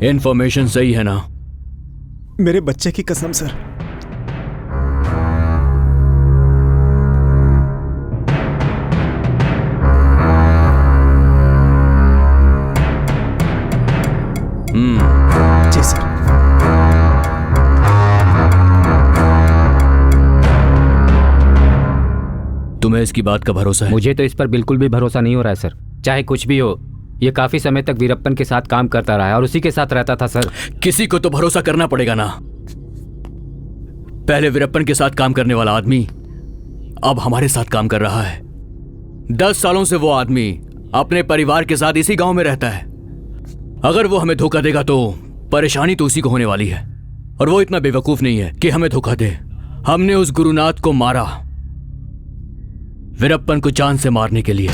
Information सही है ना? मेरे बच्चे की कसम सर। जी सर। तुम्हें इसकी बात का भरोसा है? मुझे तो इस पर बिल्कुल भी भरोसा नहीं हो रहा है सर। चाहे कुछ भी हो, ये काफी समय तक वीरप्पन के साथ काम करता रहा है और उसी के साथ रहता था सर। किसी को तो भरोसा करना पड़ेगा ना। पहले वीरप्पन के साथ काम करने वाला आदमी अब हमारे साथ काम कर रहा है। 10 सालों से वो आदमी अपने परिवार के साथ इसी गांव में रहता है। अगर वो हमें धोखा देगा तो परेशानी तो उसी को होने वाली है। और वो इतना बेवकूफ नहीं है कि हमें धोखा दे। हमने उस गुरुनाथ को मारा वीरप्पन को जान से मारने के लिए।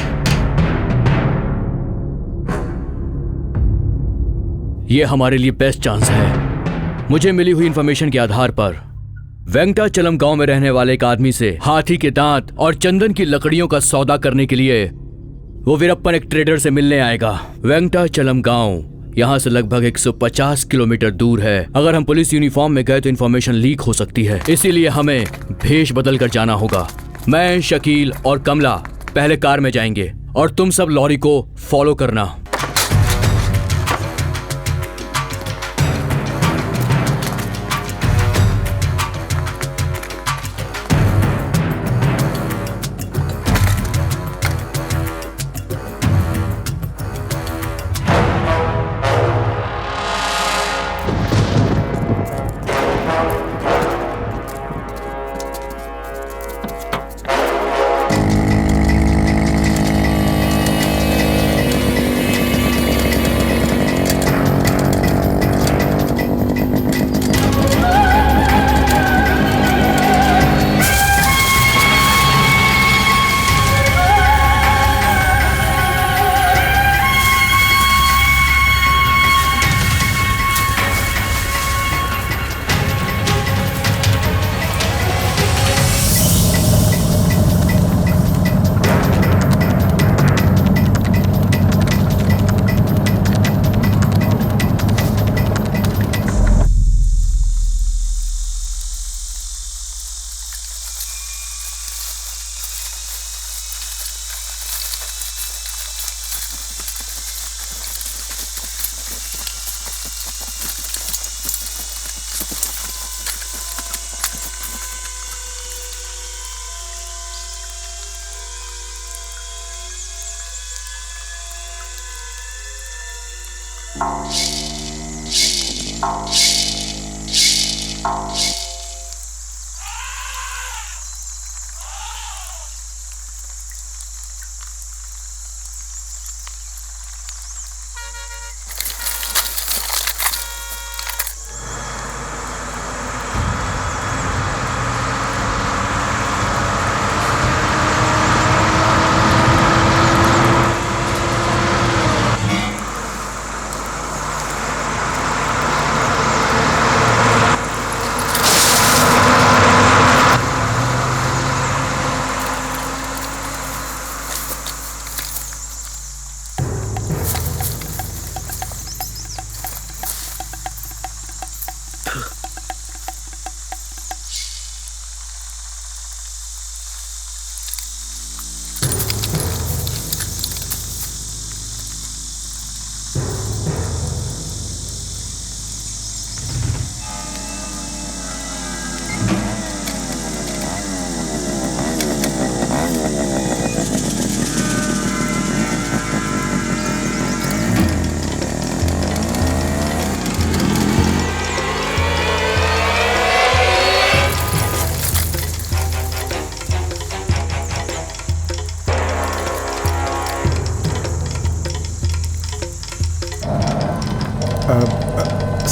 यह हमारे लिए बेस्ट चांस है। मुझे मिली हुई इंफॉर्मेशन के आधार पर वेंकटाचलम गांव में रहने वाले एक आदमी से हाथी के दांत और चंदन की लकड़ियों का सौदा करने के लिए वो वीरप्पन एक ट्रेडर से मिलने आएगा। वेंकटाचलम गांव यहां से लगभग 150 किलोमीटर दूर है। अगर हम पुलिस यूनिफॉर्म में गए तो इंफॉर्मेशन लीक हो सकती है, इसीलिए हमें भेष बदल कर जाना होगा। मैं, शकील और कमला पहले कार में जाएंगे और तुम सब लॉरी को फॉलो करना।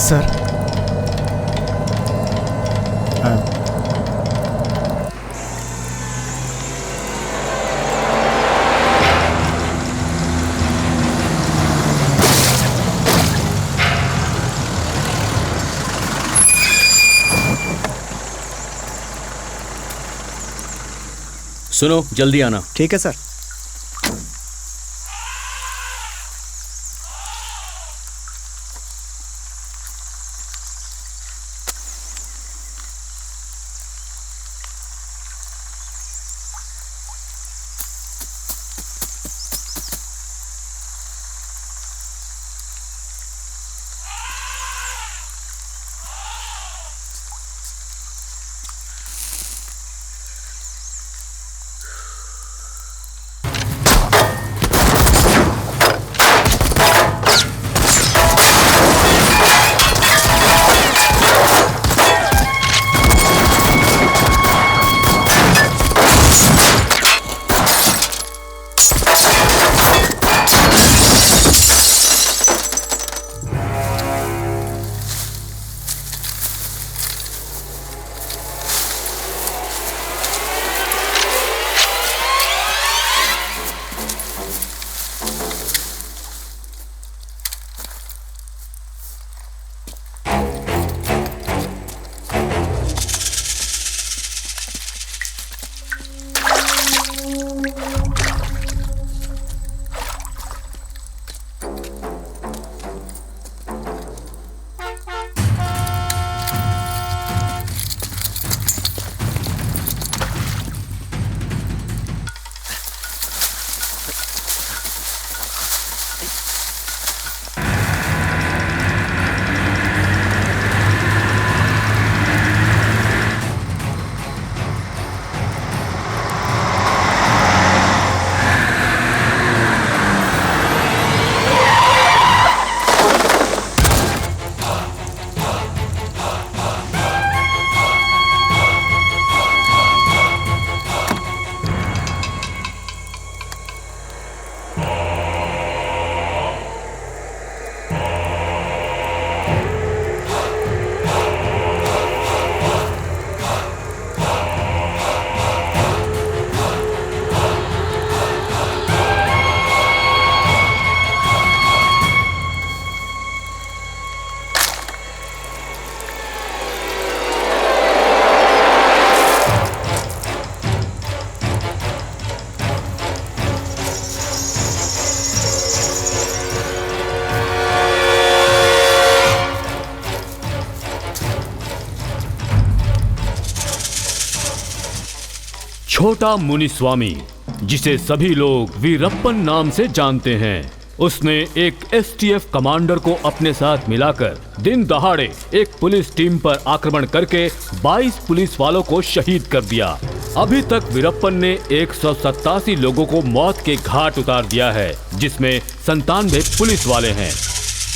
सर, सुनो, जल्दी आना। ठीक है सर। छोटा मुनिस्वामी, जिसे सभी लोग वीरप्पन नाम से जानते हैं, उसने एक एसटीएफ कमांडर को अपने साथ मिलाकर दिन दहाड़े एक पुलिस टीम पर आक्रमण करके 22 पुलिस वालों को शहीद कर दिया। अभी तक वीरप्पन ने 187 लोगों को मौत के घाट उतार दिया है, जिसमें 97 पुलिस वाले हैं।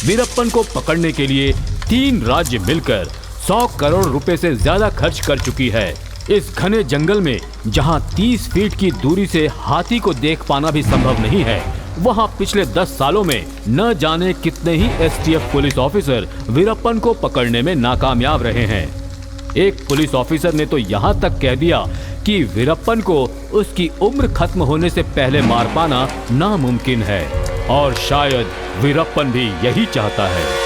वीरप्पन को पकड़ने के लिए 3 राज्य मिलकर 100 करोड़ रुपए से ज्यादा खर्च कर चुकी है। इस घने जंगल में जहां 30 फीट की दूरी से हाथी को देख पाना भी संभव नहीं है, वहां पिछले 10 सालों में न जाने कितने ही एसटीएफ पुलिस ऑफिसर वीरप्पन को पकड़ने में नाकामयाब रहे हैं। एक पुलिस ऑफिसर ने तो यहां तक कह दिया कि वीरप्पन को उसकी उम्र खत्म होने से पहले मार पाना नामुमकिन है, और शायद वीरप्पन भी यही चाहता है।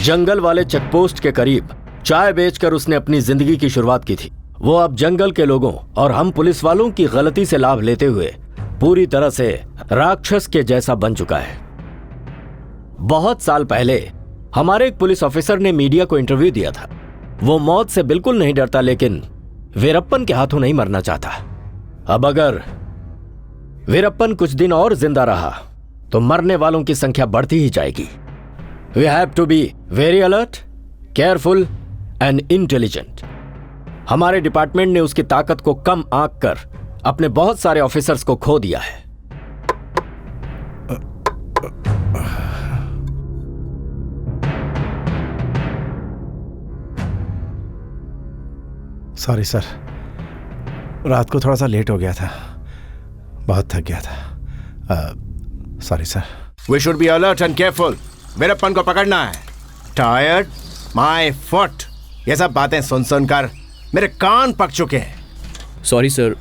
जंगल वाले चेकपोस्ट के करीब चाय बेचकर उसने अपनी जिंदगी की शुरुआत की थी। वो अब जंगल के लोगों और हम पुलिस वालों की गलती से लाभ लेते हुए पूरी तरह से राक्षस के जैसा बन चुका है। बहुत साल पहले हमारे एक पुलिस ऑफिसर ने मीडिया को इंटरव्यू दिया था। वो मौत से बिल्कुल नहीं डरता, लेकिन वीरप्पन के हाथों नहीं मरना चाहता। अब अगर वीरप्पन कुछ दिन और जिंदा रहा तो मरने वालों की संख्या बढ़ती ही जाएगी। We have to be very alert, careful and intelligent. हमारे डिपार्टमेंट ने उसकी ताकत को कम आंक कर अपने बहुत सारे ऑफिसर्स को खो दिया है। सॉरी सर, रात को थोड़ा सा लेट हो गया था, बहुत थक गया था। Sorry sir. We should be alert and careful. Veerappan को पकड़ना है। टायर्ड, माय फुट, ये सब बातें सुन सुनकर मेरे कान पक चुके हैं। सॉरी सर,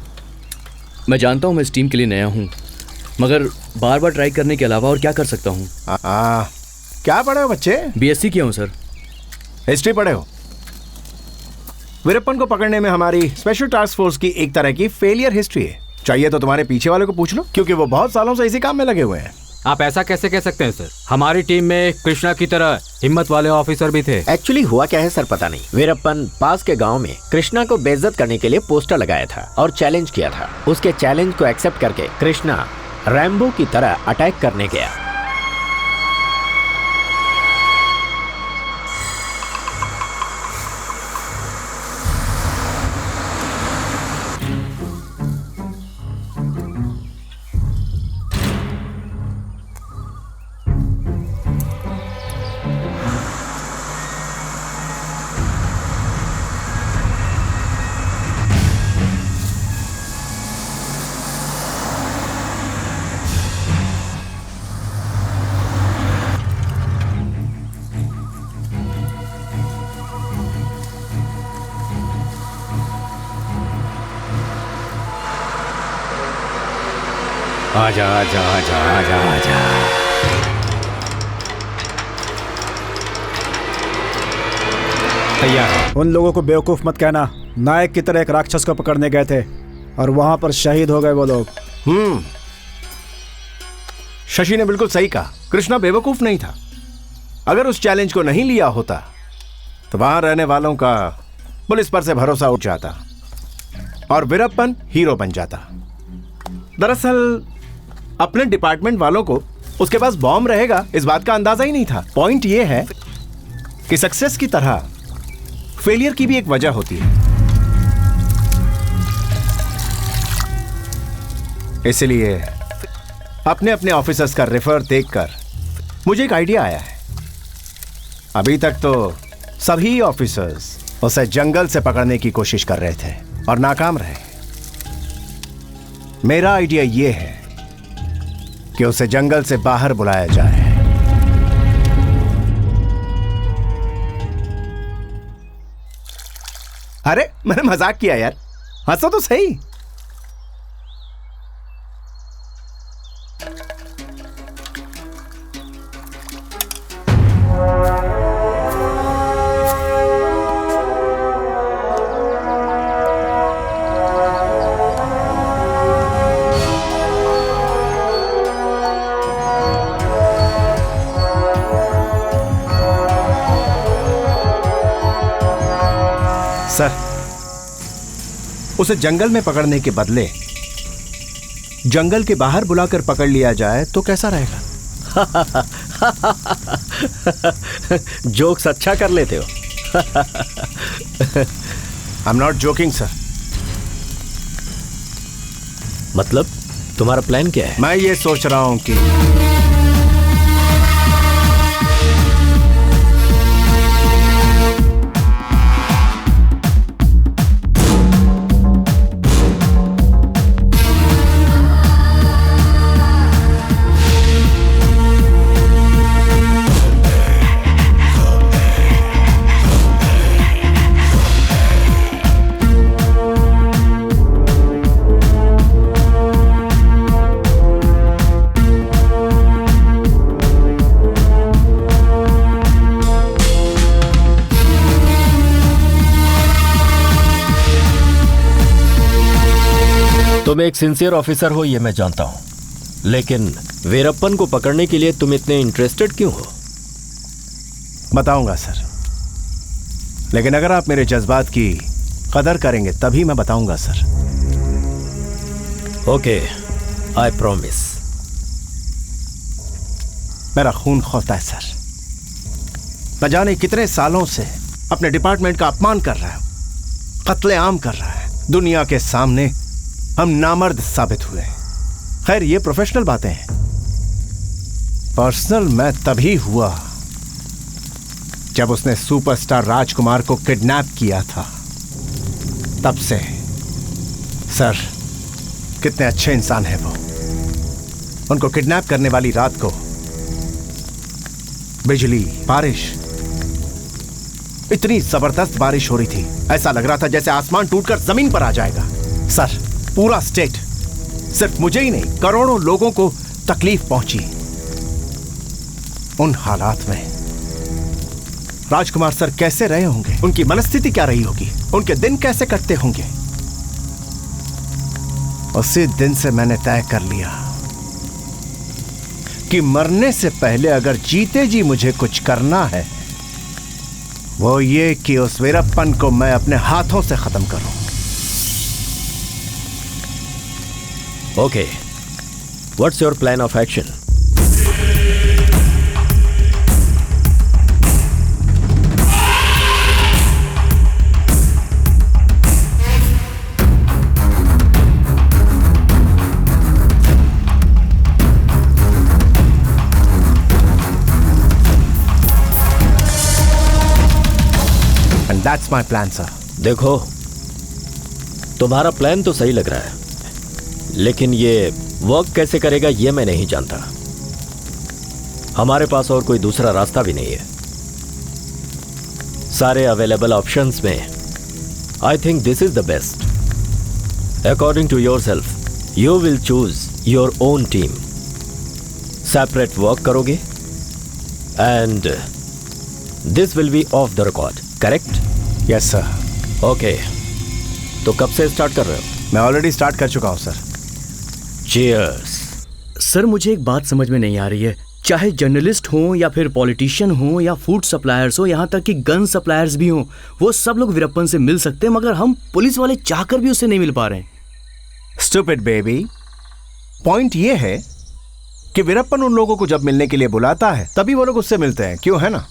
मैं जानता हूँ मैं इस टीम के लिए नया हूँ, मगर बार बार ट्राई करने के अलावा और क्या कर सकता हूँ। क्या पढ़े हो बच्चे? बीएससी किया हूँ सर। हिस्ट्री पढ़े हो? वीरप्पन को पकड़ने में हमारी स्पेशल टास्क फोर्स की एक तरह की फेलियर हिस्ट्री है। चाहिए तो तुम्हारे पीछे वाले को पूछ लो, क्योंकि वो बहुत सालों से इसी काम में लगे हुए हैं। आप ऐसा कैसे कह सकते हैं सर? हमारी टीम में कृष्णा की तरह हिम्मत वाले ऑफिसर भी थे। एक्चुअली हुआ क्या है सर पता नहीं। वीरप्पन पास के गांव में कृष्णा को बेइज्जत करने के लिए पोस्टर लगाया था और चैलेंज किया था। उसके चैलेंज को एक्सेप्ट करके कृष्णा रैम्बो की तरह अटैक करने गया। आजा आजा आजा आजा आजा। तैयार है। उन लोगों को बेवकूफ मत कहना। नायक की तरह एक राक्षस को पकड़ने गए थे और वहां पर शहीद हो गए वो लोग। शशि ने बिल्कुल सही कहा। कृष्णा बेवकूफ नहीं था। अगर उस चैलेंज को नहीं लिया होता तो वहां रहने वालों का पुलिस पर से भरोसा उठ जाता। और वीरप्पन हीरो बन जाता। दरअसल अपने डिपार्टमेंट वालों को उसके पास बॉम्ब रहेगा इस बात का अंदाजा ही नहीं था। पॉइंट ये है कि सक्सेस की तरह फेलियर की भी एक वजह होती है। इसलिए अपने अपने ऑफिसर्स का रेफर देखकर मुझे एक आइडिया आया है। अभी तक तो सभी ऑफिसर्स उसे जंगल से पकड़ने की कोशिश कर रहे थे और नाकाम रहे। मेरा आइडिया यह है कि उसे जंगल से बाहर बुलाया जाए। अरे मैंने मजाक किया यार, हंसो तो सही। सर, उसे जंगल में पकड़ने के बदले जंगल के बाहर बुलाकर पकड़ लिया जाए तो कैसा रहेगा? जोक्स अच्छा कर लेते हो। I am not joking sir. मतलब तुम्हारा प्लान क्या है? मैं ये सोच रहा हूं कि तुम एक सिंसियर ऑफिसर हो ये मैं जानता हूं, लेकिन वीरप्पन को पकड़ने के लिए तुम इतने इंटरेस्टेड क्यों हो? बताऊंगा सर, लेकिन अगर आप मेरे जज्बात की कदर करेंगे तभी मैं बताऊंगा सर। Okay, I promise. मेरा खून खौलता है सर। न जाने कितने सालों से अपने डिपार्टमेंट का अपमान कर रहा है, कत्लेआम कर रहा है। दुनिया के सामने हम नामर्द साबित हुए। खैर ये प्रोफेशनल बातें हैं। पर्सनल मैं तभी हुआ जब उसने सुपरस्टार राजकुमार को किडनैप किया था। तब से सर, कितने अच्छे इंसान है वो। उनको किडनैप करने वाली रात को बिजली, बारिश, इतनी जबरदस्त बारिश हो रही थी, ऐसा लग रहा था जैसे आसमान टूटकर जमीन पर आ जाएगा। सर, पूरा स्टेट, सिर्फ मुझे ही नहीं करोड़ों लोगों को तकलीफ पहुंची। उन हालात में राजकुमार सर कैसे रहे होंगे, उनकी मनस्थिति क्या रही होगी, उनके दिन कैसे कटते होंगे। उसी दिन से मैंने तय कर लिया कि मरने से पहले अगर जीते जी मुझे कुछ करना है वो ये कि उस वीरप्पन को मैं अपने हाथों से खत्म करूं। Okay, what's your plan of action? And that's my plan, sir. देखो, तुम्हारा प्लान तो सही लग रहा है, लेकिन ये वर्क कैसे करेगा ये मैं नहीं जानता। हमारे पास और कोई दूसरा रास्ता भी नहीं है। सारे अवेलेबल ऑप्शंस में I think this is the best. According to yourself you will choose your own team. Separate work करोगे and this will be off the record, correct? Yes sir. Okay, तो कब से start कर रहे हो? मैं already start कर चुका हूं सर। चीयर्स। सर मुझे एक बात समझ में नहीं आ रही है, चाहे जर्नलिस्ट हो या फिर पॉलिटिशियन हो या फूड सप्लायर्स हो, यहाँ तक कि गन सप्लायर्स भी हो, वो सब लोग वीरप्पन से मिल सकते हैं, मगर हम पुलिस वाले चाहकर भी उससे नहीं मिल पा रहे हैं। स्टूपिड बेबी, पॉइंट ये है कि वीरप्पन उन लोगों को जब मिलने के लिए बुलाता है तभी वो लोग उससे मिलते हैं, क्यों है ना?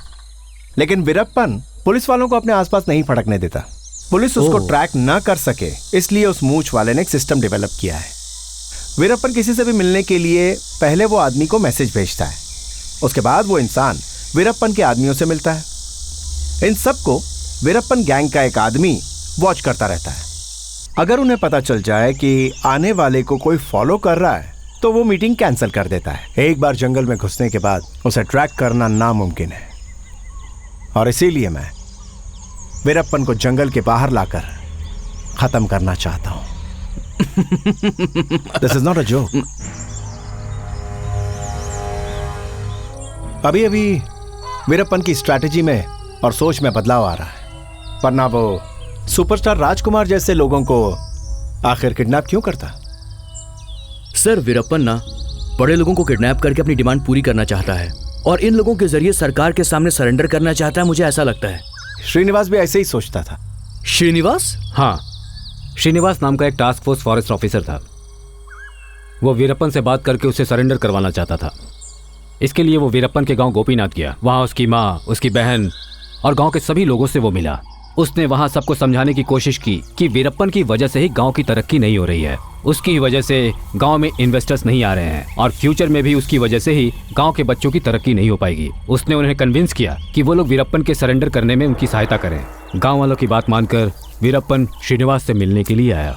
लेकिन वीरप्पन पुलिस वालों को अपने आसपास नहीं फटकने देता। पुलिस उसको ट्रैक ना कर सके, इसलिए उस मूंछ वाले ने एक सिस्टम डेवलप किया है। वीरप्पन किसी से भी मिलने के लिए पहले वो आदमी को मैसेज भेजता है, उसके बाद वो इंसान वीरप्पन के आदमियों से मिलता है। इन सबको वीरप्पन गैंग का एक आदमी वॉच करता रहता है। अगर उन्हें पता चल जाए कि आने वाले को कोई फॉलो कर रहा है तो वो मीटिंग कैंसिल कर देता है। एक बार जंगल में घुसने के बाद उसे ट्रैक करना नामुमकिन है, और इसीलिए मैं वीरप्पन को जंगल के बाहर लाकर खत्म करना चाहता हूं। This is not a joke. अभी अभी वीरप्पन की स्ट्रैटेजी में और सोच में बदलाव आ रहा है, वरना वो सुपरस्टार राजकुमार जैसे लोगों को आखिर किडनैप क्यों करता? सर, वीरप्पन ना बड़े लोगों को किडनैप करके अपनी डिमांड पूरी करना चाहता है और इन लोगों के जरिए सरकार के सामने सरेंडर करना चाहता है, मुझे ऐसा लगता है। श्रीनिवास भी ऐसे ही सोचता था। श्रीनिवास? हाँ, श्रीनिवास नाम का एक टास्क फोर्स फॉरेस्ट ऑफिसर था। वो वीरप्पन से बात करके उसे सरेंडर करवाना चाहता था। इसके लिए वो वीरप्पन के गांव गोपीनाथ गया। वहां उसकी माँ, उसकी बहन और गांव के सभी लोगों से वो मिला। उसने वहां सबको समझाने की कोशिश की कि वीरप्पन की वजह से ही गांव की तरक्की नहीं हो रही है, उसकी वजह से गांव में इन्वेस्टर्स नहीं आ रहे हैं और फ्यूचर में भी उसकी वजह से ही गांव के बच्चों की तरक्की नहीं हो पाएगी। उसने उन्हें कन्विंस किया कि वो लोग वीरप्पन के सरेंडर करने में उनकी सहायता करें। गांव वालों की बात मानकर वीरप्पन श्रीनिवास से मिलने के लिए आया।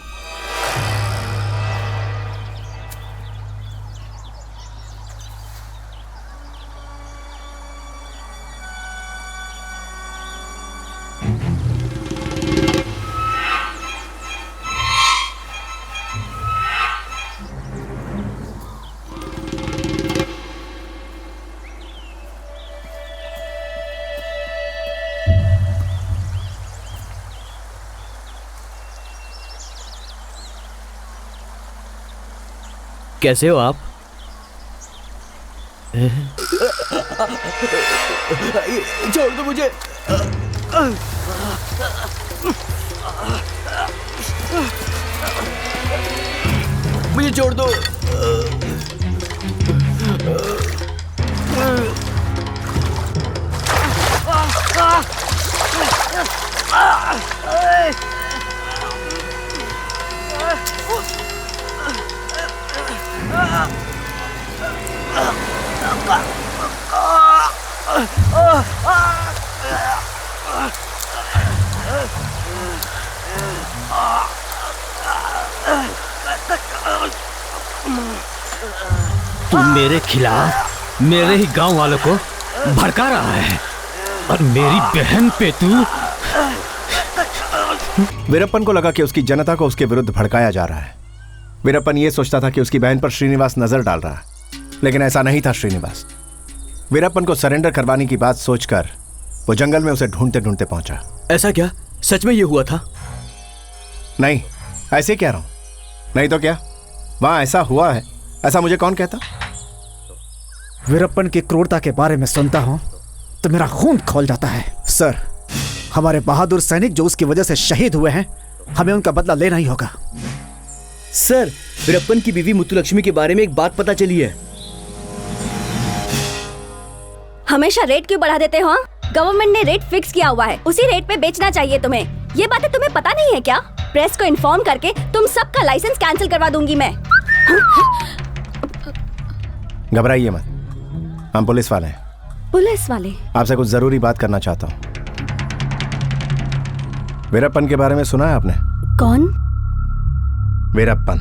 कैसे हो आप? छोड़ दो मुझे। मुझे छोड़ दो। तू मेरे खिलाफ मेरे ही गांव वालों को भड़का रहा है और मेरी बहन पे तू। वीरप्पन को लगा कि उसकी जनता को उसके विरुद्ध भड़काया जा रहा है। वीरप्पन ये सोचता था कि उसकी बहन पर श्रीनिवास नजर डाल रहा है, लेकिन ऐसा नहीं था। श्रीनिवास वीरप्पन को सरेंडर करवाने की बात सोचकर वो जंगल में उसे ढूंढते ढूंढते पहुंचा। ऐसा क्या सच में ये हुआ था? नहीं, ऐसे कह रहा हूं। नहीं तो क्या, वहां ऐसा हुआ है। ऐसा मुझे कौन कहता? वीरप्पन की क्रूरता के बारे में सुनता हूं तो मेरा खून खौल जाता है। सर, हमारे बहादुर सैनिक जो उसकी वजह से शहीद हुए हैं, हमें उनका बदला लेना ही होगा। सर, वीरप्पन की बीवी मुत्तुलक्ष्मी के बारे में एक बात पता चली है। हमेशा रेट क्यों बढ़ा देते हो? गवर्नमेंट ने रेट फिक्स किया हुआ है, उसी रेट पे बेचना चाहिए तुम्हें। ये बातें तुम्हें पता नहीं है क्या? प्रेस को इन्फॉर्म करके तुम सबका लाइसेंस कैंसिल करवा दूंगी मैं। घबराइए मत, हम पुलिस वाले हैं। पुलिस वाले? आपसे कुछ जरूरी बात करना चाहता हूँ। वीरप्पन के बारे में सुना है आपने? कौन? वीरप्पन।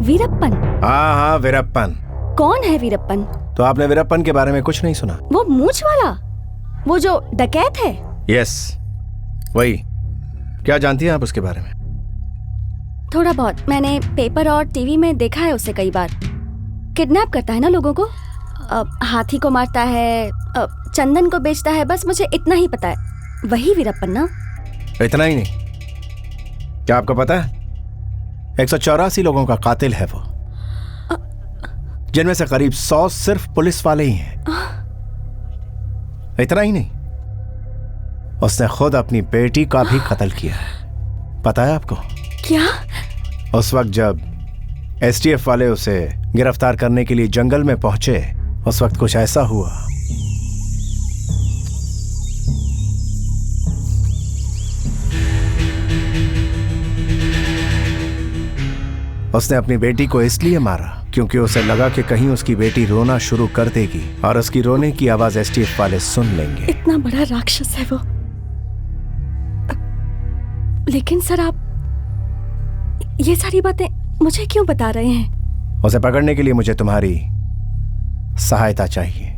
वीरप्पन? हाँ, वीरप्पन। कौन है वीरप्पन? तो आपने वीरप्पन के बारे में कुछ नहीं सुना? वो मूंछ वाला, वो जो डकैत है? यस, वही। क्या जानती हैं आप उसके बारे में? थोड़ा बहुत। मैंने पेपर और टीवी में देखा है उसे कई बार। किडनैप करता है ना लोगों को, हाथी को मारता है, चंदन को बेचता है, बस मुझे इतना ही पता है। वही वीरप्पन ना? इतना ही नहीं, क्या आपको पता है 184 लोगों का कातिल है वो। जिनमें से करीब 100 सिर्फ पुलिस वाले ही हैं। इतना ही नहीं, उसने खुद अपनी बेटी का भी कत्ल किया है। पता है आपको? क्या? उस वक्त जब एसटीएफ वाले उसे गिरफ्तार करने के लिए जंगल में पहुंचे, उस वक्त कुछ ऐसा हुआ। उसने अपनी बेटी को इसलिए मारा क्योंकि उसे लगा कि कहीं उसकी बेटी रोना शुरू कर देगी और उसकी रोने की आवाज एसटीएफ वाले सुन लेंगे। इतना बड़ा राक्षस है वो। लेकिन सर, आप ये सारी बातें मुझे क्यों बता रहे हैं? उसे पकड़ने के लिए मुझे तुम्हारी सहायता चाहिए।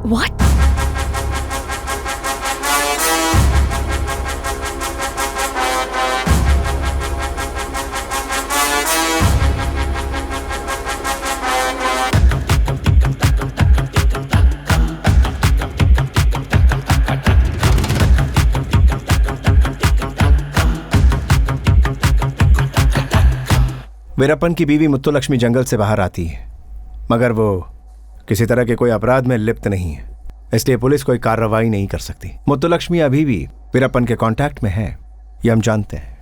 What? वीरप्पन की बीवी मुत्तुलक्ष्मी जंगल से बाहर आती है, मगर वो किसी तरह के कोई अपराध में लिप्त नहीं है, इसलिए पुलिस कोई कार्रवाई नहीं कर सकती। मुत्तुलक्ष्मी अभी भी वीरप्पन के कांटेक्ट में है, ये हम जानते हैं।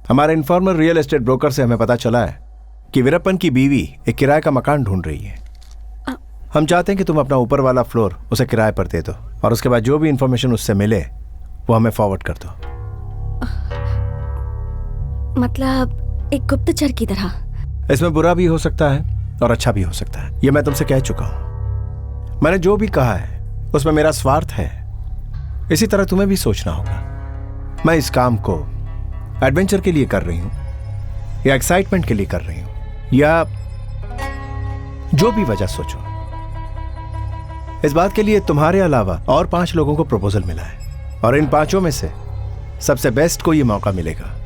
हमारे इन्फॉर्मर रियल एस्टेट ब्रोकर से हमें पता चला है कि वीरप्पन की बीवी एक किराए का मकान ढूंढ रही है। हम चाहते हैं कि तुम अपना ऊपर वाला फ्लोर उसे किराए पर दे दो और उसके बाद जो भी इंफॉर्मेशन उससे मिले वो हमें फॉरवर्ड कर दो। मतलब एक गुप्तचर की तरह? इसमें बुरा भी हो सकता है और अच्छा भी हो सकता है, ये मैं तुमसे कह चुका हूं। मैंने जो भी कहा है उसमें मेरा स्वार्थ है, इसी तरह तुम्हें भी सोचना होगा। मैं इस काम को एडवेंचर के लिए कर रही हूं या एक्साइटमेंट के लिए कर रही हूं या जो भी वजह सोचो, इस बात के लिए तुम्हारे अलावा और 5 लोगों को प्रपोजल मिला है और इन 5 में से सबसे बेस्ट को यह मौका मिलेगा।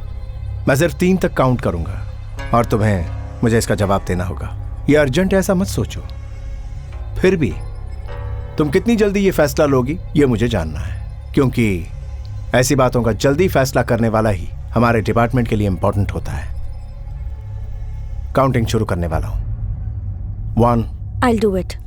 मैं सिर्फ 3 तक काउंट करूंगा और तुम्हें मुझे इसका जवाब देना होगा। यह अर्जेंट है ऐसा मत सोचो, फिर भी तुम कितनी जल्दी ये फैसला लोगी ये मुझे जानना है, क्योंकि ऐसी बातों का जल्दी फैसला करने वाला ही हमारे डिपार्टमेंट के लिए इंपॉर्टेंट होता है। काउंटिंग शुरू करने वाला हूं। 1 I'll do it.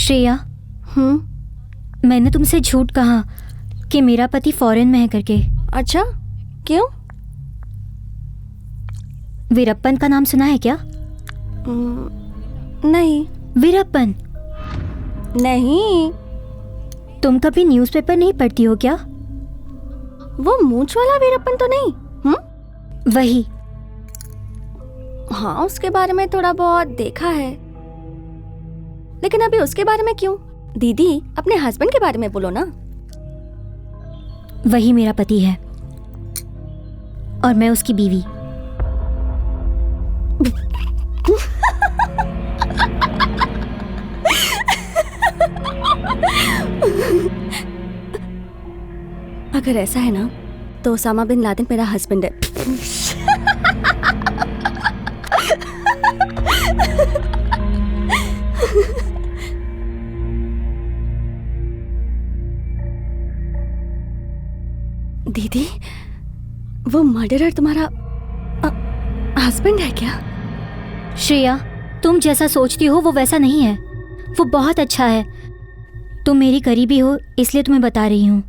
श्रेया, मैंने तुमसे झूठ कहा कि मेरा पति फॉरेन में है करके। अच्छा, क्यों? वीरप्पन का नाम सुना है क्या? नहीं। वीरप्पन, नहीं। तुम कभी न्यूज़पेपर नहीं पढ़ती हो क्या? वो मूंछ वाला वीरप्पन तो नहीं? वही। हाँ, उसके बारे में थोड़ा बहुत देखा है, लेकिन अभी उसके बारे में क्यों? दीदी, अपने हस्बैंड के बारे में बोलो ना। वही मेरा पति है और मैं उसकी बीवी। अगर ऐसा है ना तो ओसामा बिन लादेन मेरा हस्बैंड है। दीदी, वो मर्डरर तुम्हारा हस्बैंड है क्या? श्रेया, तुम जैसा सोचती हो वो वैसा नहीं है। वो बहुत अच्छा है। तुम मेरी करीबी हो इसलिए तुम्हें बता रही हूँ।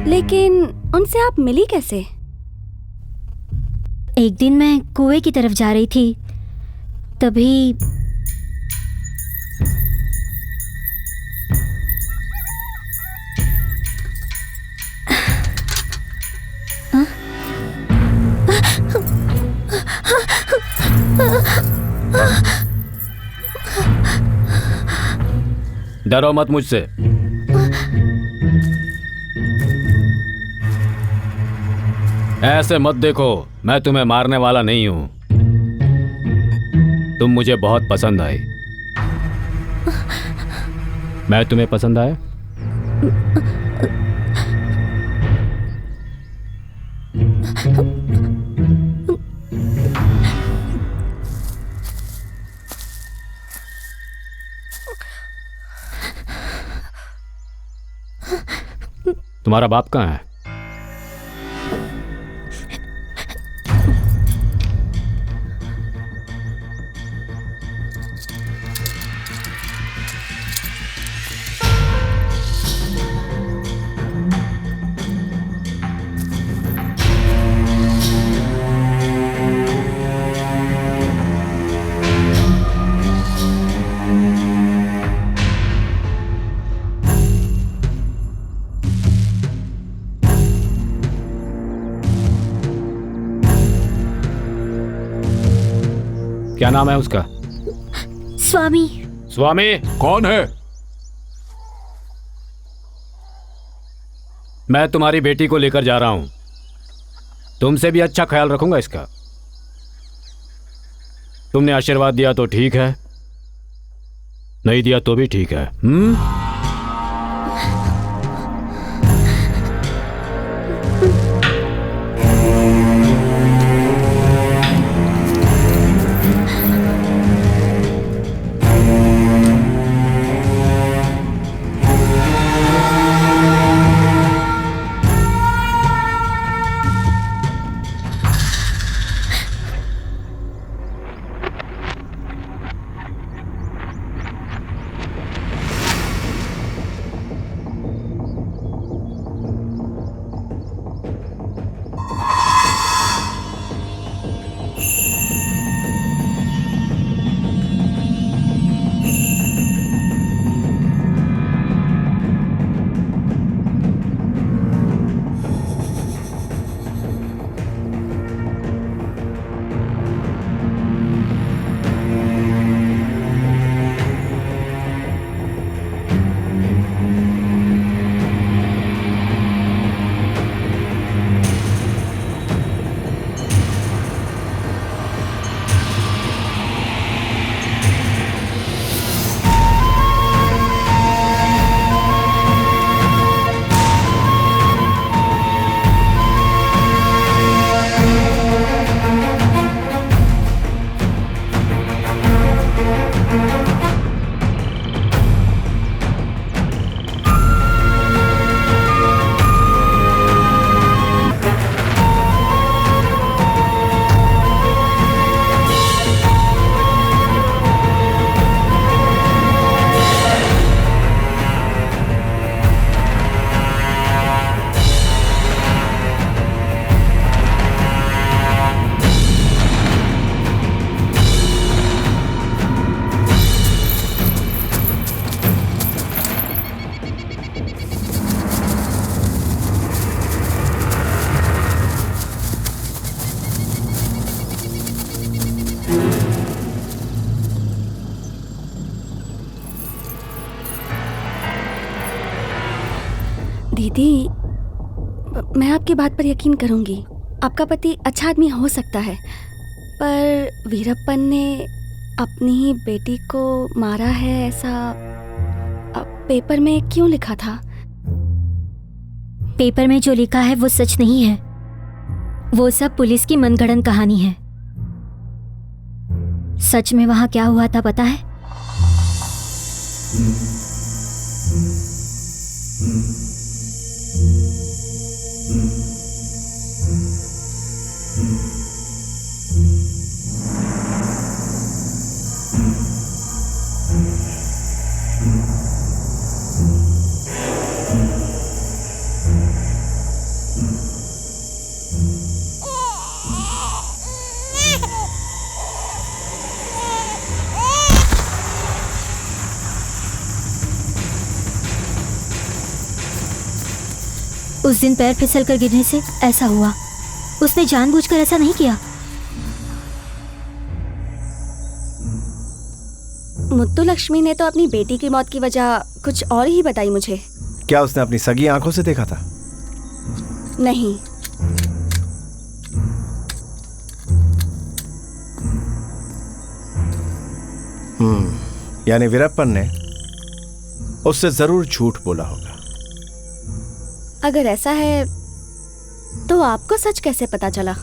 लेकिन उनसे आप मिली कैसे? एक दिन मैं कुएं की तरफ जा रही थी, तभी डरो मत मुझसे। ऐसे मत देखो, मैं तुम्हें मारने वाला नहीं हूं। तुम मुझे बहुत पसंद आई। मैं तुम्हें पसंद आया? तुम्हारा बाप कहाँ है? क्या नाम है उसका? स्वामी। स्वामी कौन है? मैं तुम्हारी बेटी को लेकर जा रहा हूं। तुमसे भी अच्छा ख्याल रखूंगा इसका। तुमने आशीर्वाद दिया तो ठीक है, नहीं दिया तो भी ठीक है। दीदी, मैं आपकी बात पर यकीन करूंगी। आपका पति अच्छा आदमी हो सकता है, पर वीरप्पन ने अपनी ही बेटी को मारा है ऐसा पेपर में क्यों लिखा था? पेपर में जो लिखा है वो सच नहीं है। वो सब पुलिस की मनगढ़ंत कहानी है। सच में वहां क्या हुआ था पता है? उस दिन पैर फिसल कर गिरने से ऐसा हुआ। उसने जानबूझकर ऐसा नहीं किया। मुत्तुलक्ष्मी ने तो अपनी बेटी की मौत की वजह कुछ और ही बताई मुझे। क्या उसने अपनी सगी आंखों से देखा था? नहीं। यानी वीरप्पन ने उससे जरूर झूठ बोला होगा। अगर ऐसा है तो आपको सच कैसे पता चला?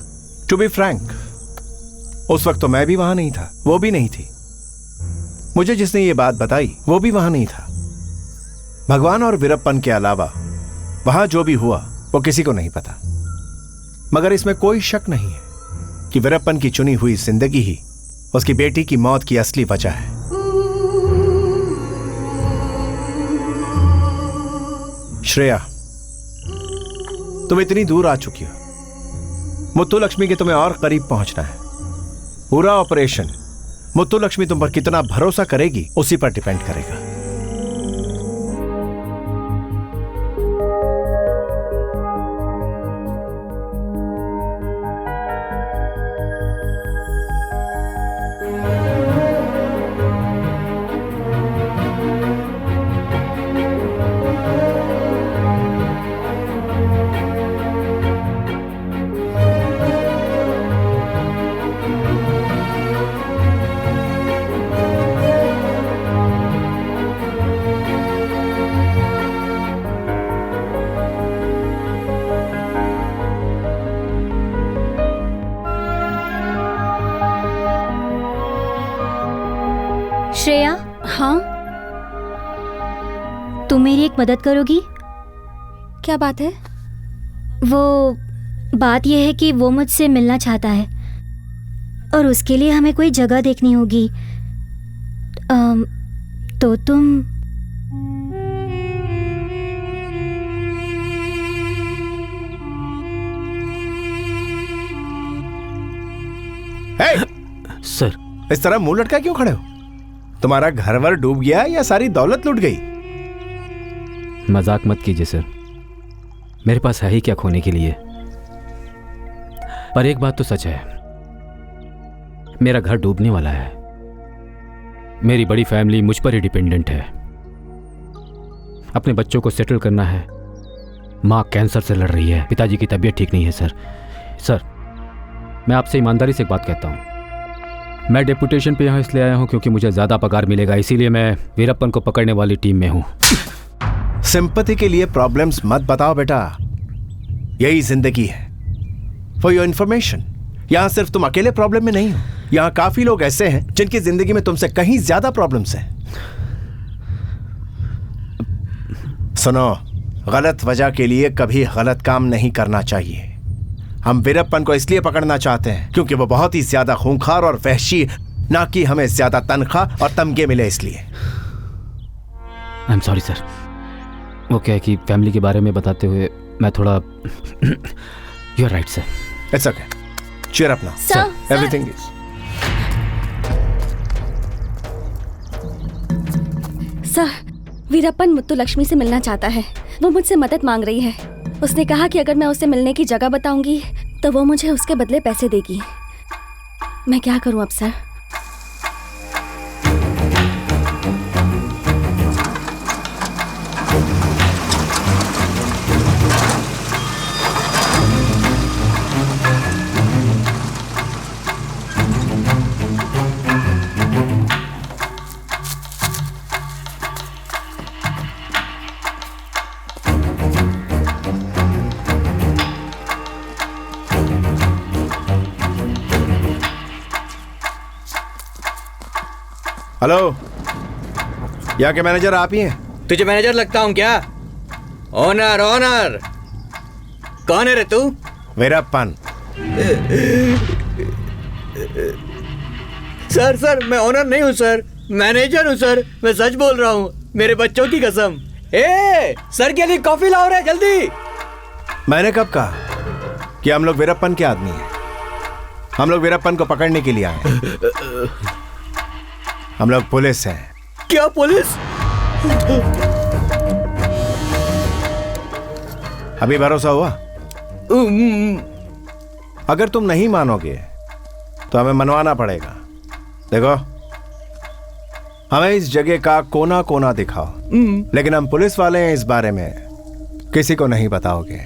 टू बी फ्रैंक, उस वक्त तो मैं भी वहां नहीं था, वो भी नहीं थी। मुझे जिसने ये बात बताई वो भी वहां नहीं था। भगवान और वीरप्पन के अलावा वहां जो भी हुआ वो किसी को नहीं पता। मगर इसमें कोई शक नहीं है कि वीरप्पन की चुनी हुई जिंदगी ही उसकी बेटी की मौत की असली वजह है। श्रेया, तुम इतनी दूर आ चुकी हो। मुत्तुलक्ष्मी के तुम्हें और करीब पहुंचना है। पूरा ऑपरेशन मुत्तुलक्ष्मी तुम पर कितना भरोसा करेगी उसी पर डिपेंड करेगा। श्रेया, हाँ, तुम मेरी एक मदद करोगी? क्या बात है? वो बात यह है कि वो मुझसे मिलना चाहता है और उसके लिए हमें कोई जगह देखनी होगी। तो तुम सर, इस तरह मुंह लटका क्यों खड़े हो? तुम्हारा घरवर डूब गया या सारी दौलत लुट गई? मजाक मत कीजिए सर, मेरे पास है ही क्या खोने के लिए। पर एक बात तो सच है, मेरा घर डूबने वाला है। मेरी बड़ी फैमिली मुझ पर ही डिपेंडेंट है। अपने बच्चों को सेटल करना है। माँ कैंसर से लड़ रही है, पिताजी की तबीयत ठीक नहीं है। सर, मैं आपसे ईमानदारी से एक बात कहता हूँ। मैं डेपुटेशन पे यहाँ इसलिए आया हूँ क्योंकि मुझे ज़्यादा पगार मिलेगा, इसीलिए मैं वीरप्पन को पकड़ने वाली टीम में हूँ। सिंपैथी के लिए प्रॉब्लम्स मत बताओ बेटा, यही जिंदगी है। फॉर योर इंफॉर्मेशन, यहाँ सिर्फ तुम अकेले प्रॉब्लम में नहीं हो। यहाँ काफी लोग ऐसे हैं जिनकी जिंदगी में तुमसे कहीं ज्यादा प्रॉब्लम्स हैं। सुनो, गलत वजह के लिए कभी गलत काम नहीं करना चाहिए। हम वीरप्पन को इसलिए पकड़ना चाहते हैं क्योंकि वो बहुत ही ज्यादा खूंखार और वहशी, ना कि हमें ज्यादा तनख्वाह और तमगे मिले इसलिए। I am sorry sir. वो क्या है कि फैमिली के बारे में बताते हुए मैं थोड़ा you are right sir. It's okay, cheer up now sir, everything is. Sir, Veerappan Muthulakshmi से मिलना चाहता है। वो मुझसे मदद मांग रही है। उसने कहा कि अगर मैं उसे मिलने की जगह बताऊंगी तो वो मुझे उसके बदले पैसे देगी। मैं क्या करूं अब सर? हेलो, यहाँ के मैनेजर आप ही हैं? तुझे मैनेजर लगता हूँ क्या? Owner owner. कौन है रे तू? वीरप्पन। सर मैं ओनर नहीं हूँ सर, मैनेजर हूँ सर। मैं सच बोल रहा हूँ, मेरे बच्चों की कसम। सर के लिए कॉफी लाओ रे जल्दी। मैंने कब कहा कि हम लोग वीरप्पन के आदमी हैं? हम लोग वीरप्पन को पकड़ने के लिए आए हैं। हम लोग पुलिस हैं। क्या पुलिस? अभी भरोसा हुआ? अगर तुम नहीं मानोगे तो हमें मनवाना पड़ेगा। देखो, हमें इस जगह का कोना कोना दिखाओ, लेकिन हम पुलिस वाले हैं, इस बारे में किसी को नहीं बताओगे।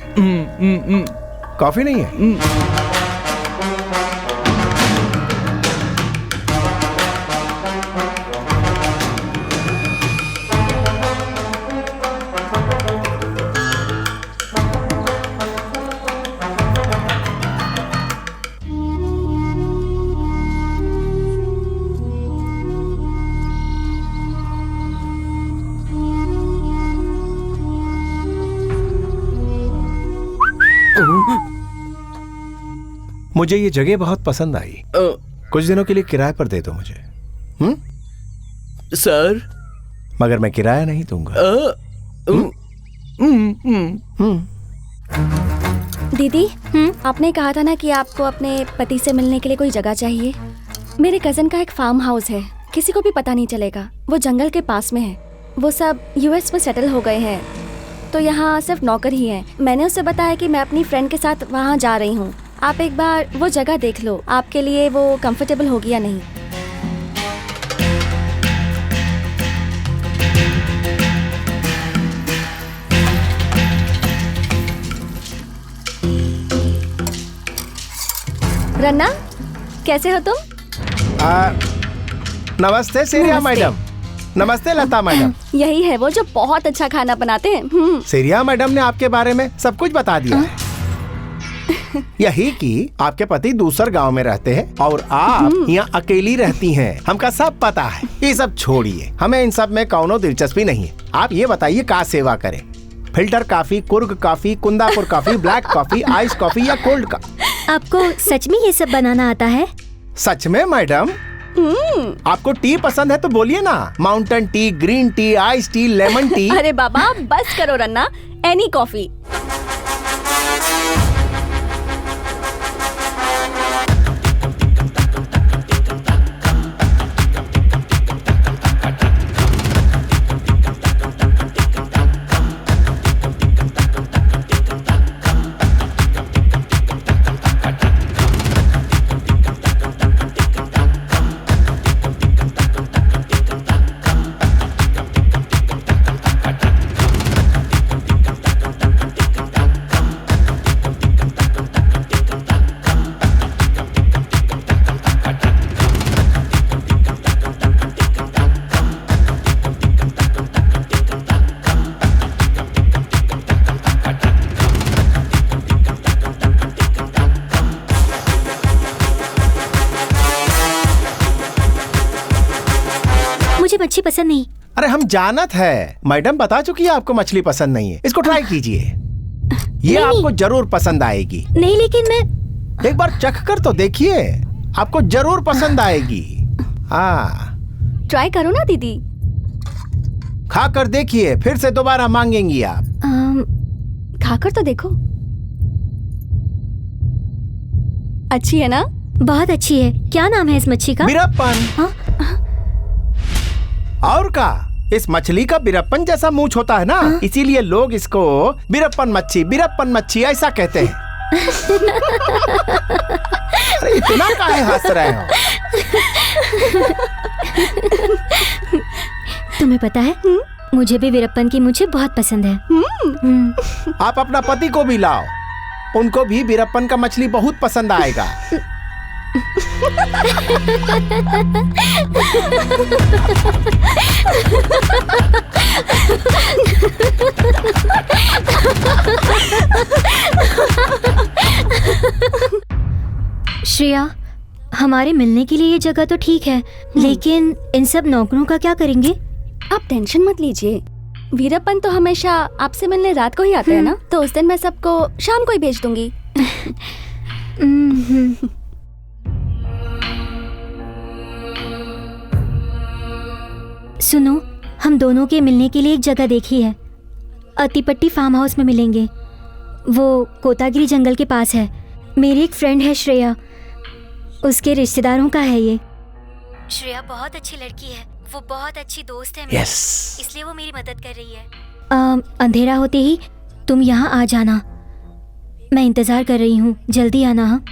कॉफी नहीं है? मुझे ये जगह बहुत पसंद आई। कुछ दिनों के लिए किराए पर दे दो मुझे। सर, मगर मैं किराया नहीं दूंगा। दीदी, आपने कहा था ना कि आपको अपने पति से मिलने के लिए कोई जगह चाहिए। मेरे कजन का एक फार्म हाउस है, किसी को भी पता नहीं चलेगा। वो जंगल के पास में है। वो सब यूएस में सेटल हो गए हैं, तो यहाँ सिर्फ नौकर ही हैं। मैंने उससे बताया कि मैं अपनी फ्रेंड के साथ वहाँ जा रही हूँ। आप एक बार वो जगह देख लो, आपके लिए वो कंफर्टेबल होगी या नहीं। रन्ना, कैसे हो तुम? नमस्ते सेरिया मैडम। नमस्ते लता मैडम। यही है वो जो बहुत अच्छा खाना बनाते हैं। सेरिया मैडम ने आपके बारे में सब कुछ बता दिया है। यही कि आपके पति दूसरे गांव में रहते हैं और आप यहाँ अकेली रहती हैं। हमका सब पता है। ये सब छोड़िए, हमें इन सब में कौनो दिलचस्पी नहीं है। आप ये बताइए का सेवा करें? Filter coffee, Coorg coffee, Kundapur coffee, black coffee, ice coffee या कोल्ड का? आपको सच में ये सब बनाना आता है? सच में मैडम? आपको टी पसंद है तो बोलिए ना। Mountain T, green tea, ice tea, lemon tea. अरे बाबा बस करो रन्ना, एनी कॉफी। मच्छी पसंद नहीं। अरे हम जानत है, मैडम बता चुकी है आपको मछली पसंद नहीं है। इसको ट्राई कीजिए, ये आपको जरूर पसंद आएगी। नहीं, लेकिन मैं एक बार चख कर तो देखिए, आपको जरूर पसंद आएगी। हाँ, ट्राई करो ना दीदी। खा कर देखिए, फिर से दोबारा मांगेंगी आप। खाकर तो देखो। अच्छी है ना? बहुत अच्छी है। क्या नाम है इस मच्छी का? बीरप्पन। और का, इस मछली का बीरप्पन जैसा मूंछ होता है ना, इसीलिए लोग इसको बीरप्पन मच्छी ऐसा कहते हैं। अरे इतना काहे हंस रहे हो? तुम्हें पता है, मुझे भी वीरप्पन की मूंछें बहुत पसंद है। आप अपना पति को भी लाओ, उनको भी वीरप्पन का मछली बहुत पसंद आएगा। श्रेया, हमारे मिलने के लिए ये जगह तो ठीक है, लेकिन इन सब नौकरों का क्या करेंगे? आप टेंशन मत लीजिए, वीरप्पन तो हमेशा आपसे मिलने रात को ही आते हैं ना, तो उस दिन मैं सबको शाम को ही भेज दूंगी। सुनो, हम दोनों के मिलने के लिए एक जगह देखी है। अतिपट्टी फार्म हाउस में मिलेंगे। वो कोतागिरी जंगल के पास है। मेरी एक फ्रेंड है श्रेया, उसके रिश्तेदारों का है ये। श्रेया बहुत अच्छी लड़की है, वो बहुत अच्छी दोस्त है मेरी, इसलिए वो मेरी मदद कर रही है। अंधेरा होते ही तुम यहाँ आ जाना, मैं इंतज़ार कर रही हूँ, जल्दी आना। हाँ,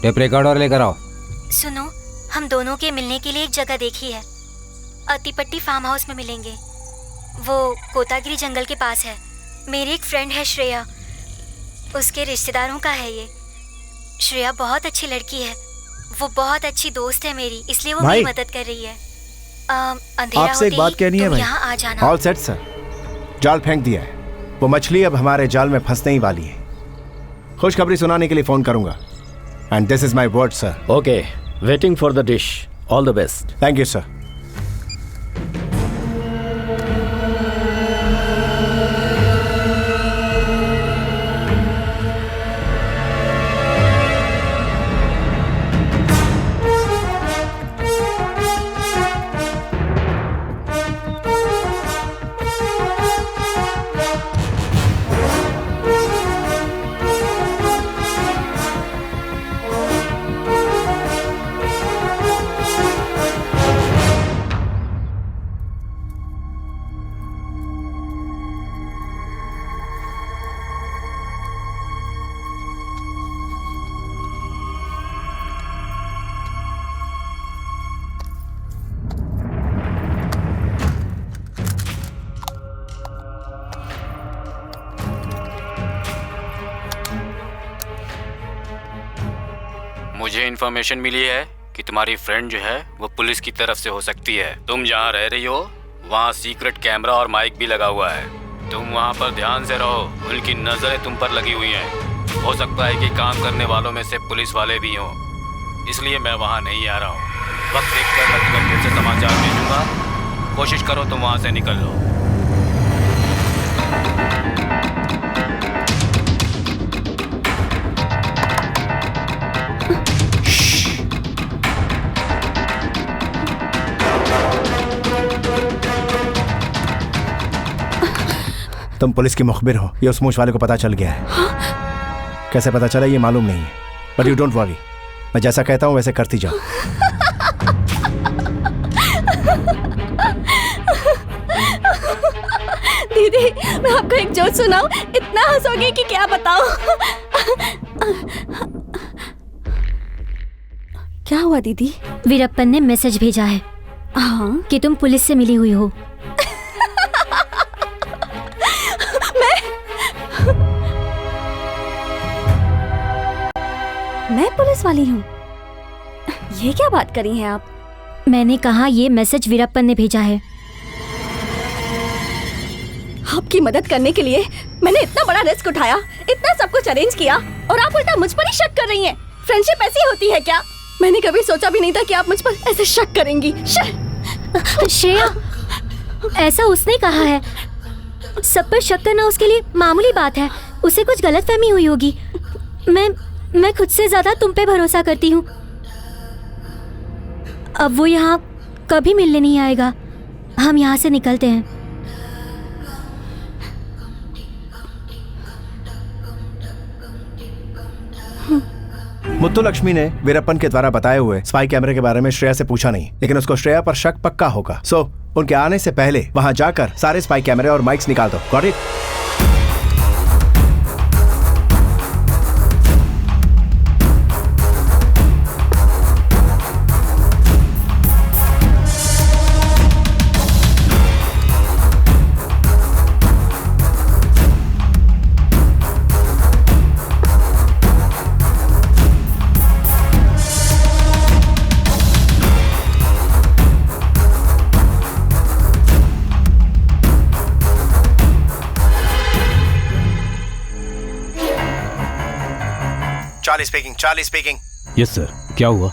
टेप रिकॉर्डर लेकर आओ। सुनो, हम दोनों के मिलने के लिए एक जगह देखी है। अतिपट्टी फार्म हाउस में मिलेंगे। वो कोतागिरी जंगल के पास है। मेरी एक फ्रेंड है श्रेया, उसके रिश्तेदारों का है ये। श्रेया बहुत अच्छी लड़की है, वो बहुत अच्छी दोस्त है मेरी, इसलिए वो मेरी मदद कर रही है। अंधेरा आपसे एक बात कहनी है भाई। यहाँ आ जाना। ऑल सेट सर, जाल फेंक दिया है, वो मछली अब हमारे जाल में फंसने ही वाली है। खुशखबरी सुनाने के लिए फोन करूंगा, and this is my word sir. Okay, waiting for the dish. All the best. Thank you sir. मुझे इन्फॉर्मेशन मिली है कि तुम्हारी फ्रेंड जो है वो पुलिस की तरफ से हो सकती है। तुम जहाँ रह रही हो वहाँ सीक्रेट कैमरा और माइक भी लगा हुआ है। तुम वहाँ पर ध्यान से रहो, उनकी नजरें तुम पर लगी हुई हैं। हो सकता है कि काम करने वालों में से पुलिस वाले भी हों, इसलिए मैं वहाँ नहीं आ रहा हूँ। वक्त देखकर मैं तुम्हें फिर से समाचार भेजूंगा। कोशिश करो तुम वहाँ से निकल लो। तुम पुलिस की मुखबिर हो, ये उस मूछ वाले को पता चल गया है। कैसे पता चला ये मालूम नहीं है, बट यू डोंट वरी, मैं जैसा कहता हूं वैसे करती जाओ। दीदी, मैं आपको एक जोक सुनाऊं? इतना हंसोगे कि क्या बताऊं। क्या हुआ दीदी? वीरप्पन ने मैसेज भेजा है हाँ कि तुम पुलिस से मिली हुई हो। मैं पुलिस वाली हूँ? ये क्या बात करी है आप? मैंने कहा ये मैसेज वीरप्पन ने भेजा है। आपकी मदद करने के लिए मैंने इतना बड़ा रिस्क उठाया, इतना सब कुछ अरेंज किया, और आप उल्टा मुझ पर ही शक कर रही हैं। फ्रेंडशिप ऐसी होती है क्या? मैंने कभी सोचा भी नहीं था कि आप मुझ पर ऐसे शक करेंगी। श्रेया, ऐसा उसने कहा है। सब पर शक करना उसके लिए मामूली बात है। उसे कुछ गलतफहमी हुई होगी। मैं खुद से ज्यादा तुम पे भरोसा करती हूँ। अब वो यहाँ कभी मिलने नहीं आएगा। हम यहाँ से निकलते हैं। मुत्तुलक्ष्मी ने वीरप्पन के द्वारा बताए हुए स्पाई कैमरे के बारे में श्रेया से पूछा नहीं, लेकिन उसको श्रेया पर शक पक्का होगा। सो उनके आने से पहले वहां जाकर सारे स्पाई कैमरे और माइक्स निकाल दो। Got it? Charlie speaking. Yes sir, क्या हुआ?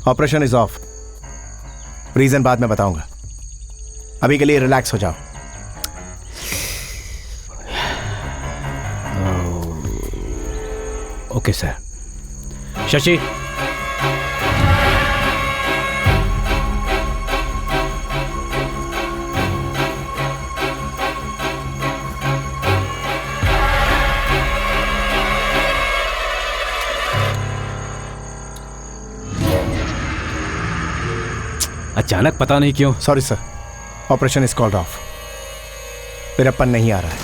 Operation is of. रीजन बाद में बताऊंगा, अभी के लिए रिलैक्स हो जाओ। Okay sir. शशि, अचानक पता नहीं क्यों। Sorry sir, operation is called off. Veerappan नहीं आ रहा है।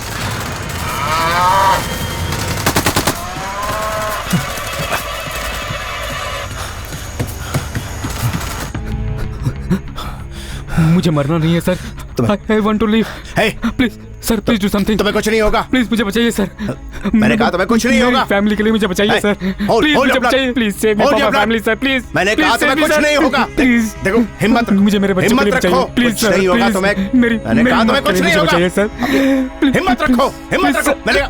मुझे मरना नहीं है sir. I want to leave. Hey! Please sir, please do something. तुम्हें कुछ नहीं होगा। प्लीज मुझे बचाइए सर। मैंने कहा तुम्हें कुछ नहीं होगा। फैमिली के लिए मुझे बचाइए सर। प्लीज मुझे बचाइए। Please save me from my family sir, please. मैंने कहा तुम्हें कुछ नहीं होगा। प्लीज देखो, हिम्मत मुझे मेरे बच्चे के लिए बचाइए प्लीज सर। नहीं होगा तुम्हें। मैंने कहा तुम्हें कुछ नहीं होगा। सर हिम्मत रखो, हिम्मत रखो। मैंने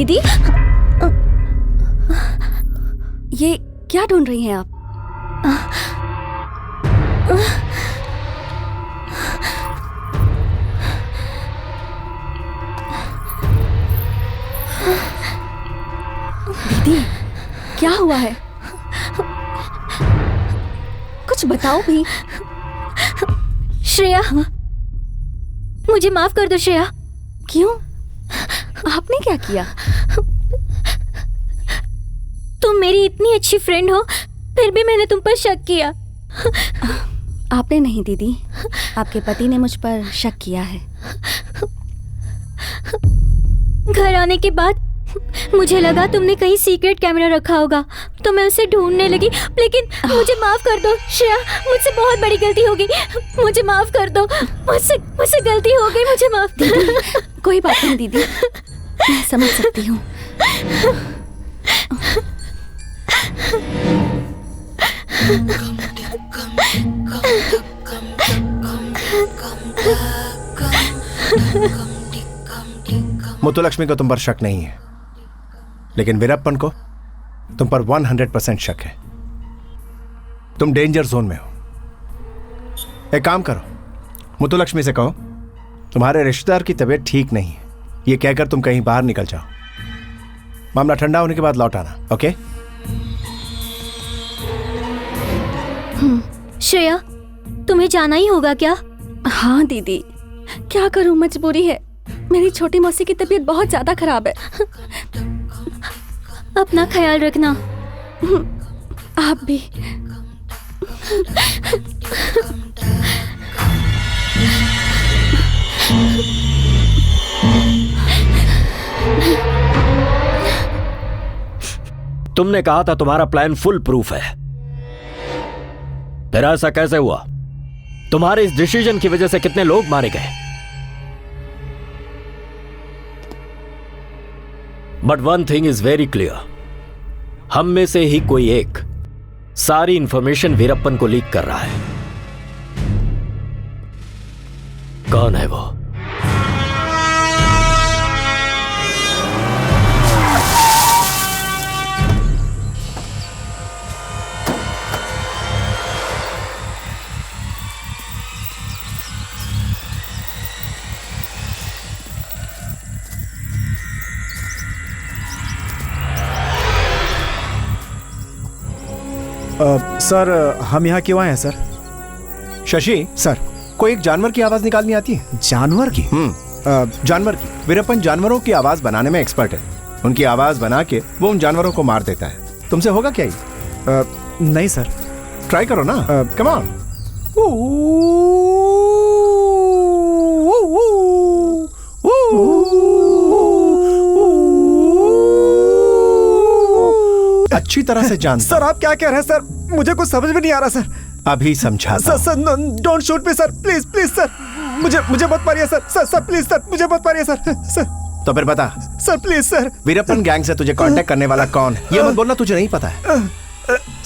दीदी, ये क्या ढूंढ रही हैं आप? दीदी, क्या हुआ है? कुछ बताओ भी। श्रेया, मुझे माफ कर दो श्रेया। क्यों? आपने क्या किया? तुम मेरी इतनी अच्छी फ्रेंड हो, फिर भी मैंने तुम पर शक किया। आपने नहीं दीदी, आपके पति ने मुझ पर शक किया है। घर आने के बाद मुझे लगा तुमने कहीं सीक्रेट कैमरा रखा होगा, तो मैं उसे ढूंढने लगी। लेकिन मुझे माफ कर दो श्रेया, मुझसे बहुत बड़ी गलती हो गई। मुझे माफ कर दो, मुझसे गलती हो गई, मुझे माफ। दीदी, कोई बात नहीं दीदी, मैं समझ सकती हूँ। मुत्तुलक्ष्मी को तुम पर शक नहीं है, लेकिन वीरप्पन को तुम पर 100% शक है। तुम डेंजर जोन में हो। एक काम करो, मुत्तुलक्ष्मी से कहो तुम्हारे रिश्तेदार की तबीयत ठीक नहीं है, ये कहकर तुम कहीं बाहर निकल जाओ। मामला ठंडा होने के बाद लौट आना, ओके? श्रेया, तुम्हें जाना ही होगा क्या? हाँ दीदी, क्या करूँ, मजबूरी है। मेरी छोटी मौसी की तबीयत बहुत ज्यादा खराब है। अपना ख्याल रखना। आप भी। तुमने कहा था तुम्हारा प्लान फुल प्रूफ है, फिर ऐसा कैसे हुआ? तुम्हारे इस डिसीजन की वजह से कितने लोग मारे गए? But one thing is very clear, हम में से ही कोई एक सारी इंफॉर्मेशन वीरप्पन को लीक कर रहा है। कौन है वो? सर, हम यहाँ क्यों आए हैं सर? शशि सर, कोई एक जानवर की आवाज निकालनी आती है? जानवर की? जानवर की। वीरप्पन जानवरों की आवाज बनाने में एक्सपर्ट है। उनकी आवाज बना के वो उन जानवरों को मार देता है। तुमसे होगा क्या ये? नहीं सर। ट्राई करो ना, कम ऑन। अच्छी तरह से जानता। सर, आप क्या कह रहे हैं सर? मुझे कुछ समझ में नहीं आ रहा सर। अभी समझाता। Sir, don't shoot me sir, please please sir. मुझे मत मारिए सर। सर प्लीज सर, मुझे मत मारिए सर। सर तो फिर बता sir, please sir. Veerappan gang से तुझे कांटेक्ट करने वाला कौन है? ये मत बोलना तुझे नहीं पता है।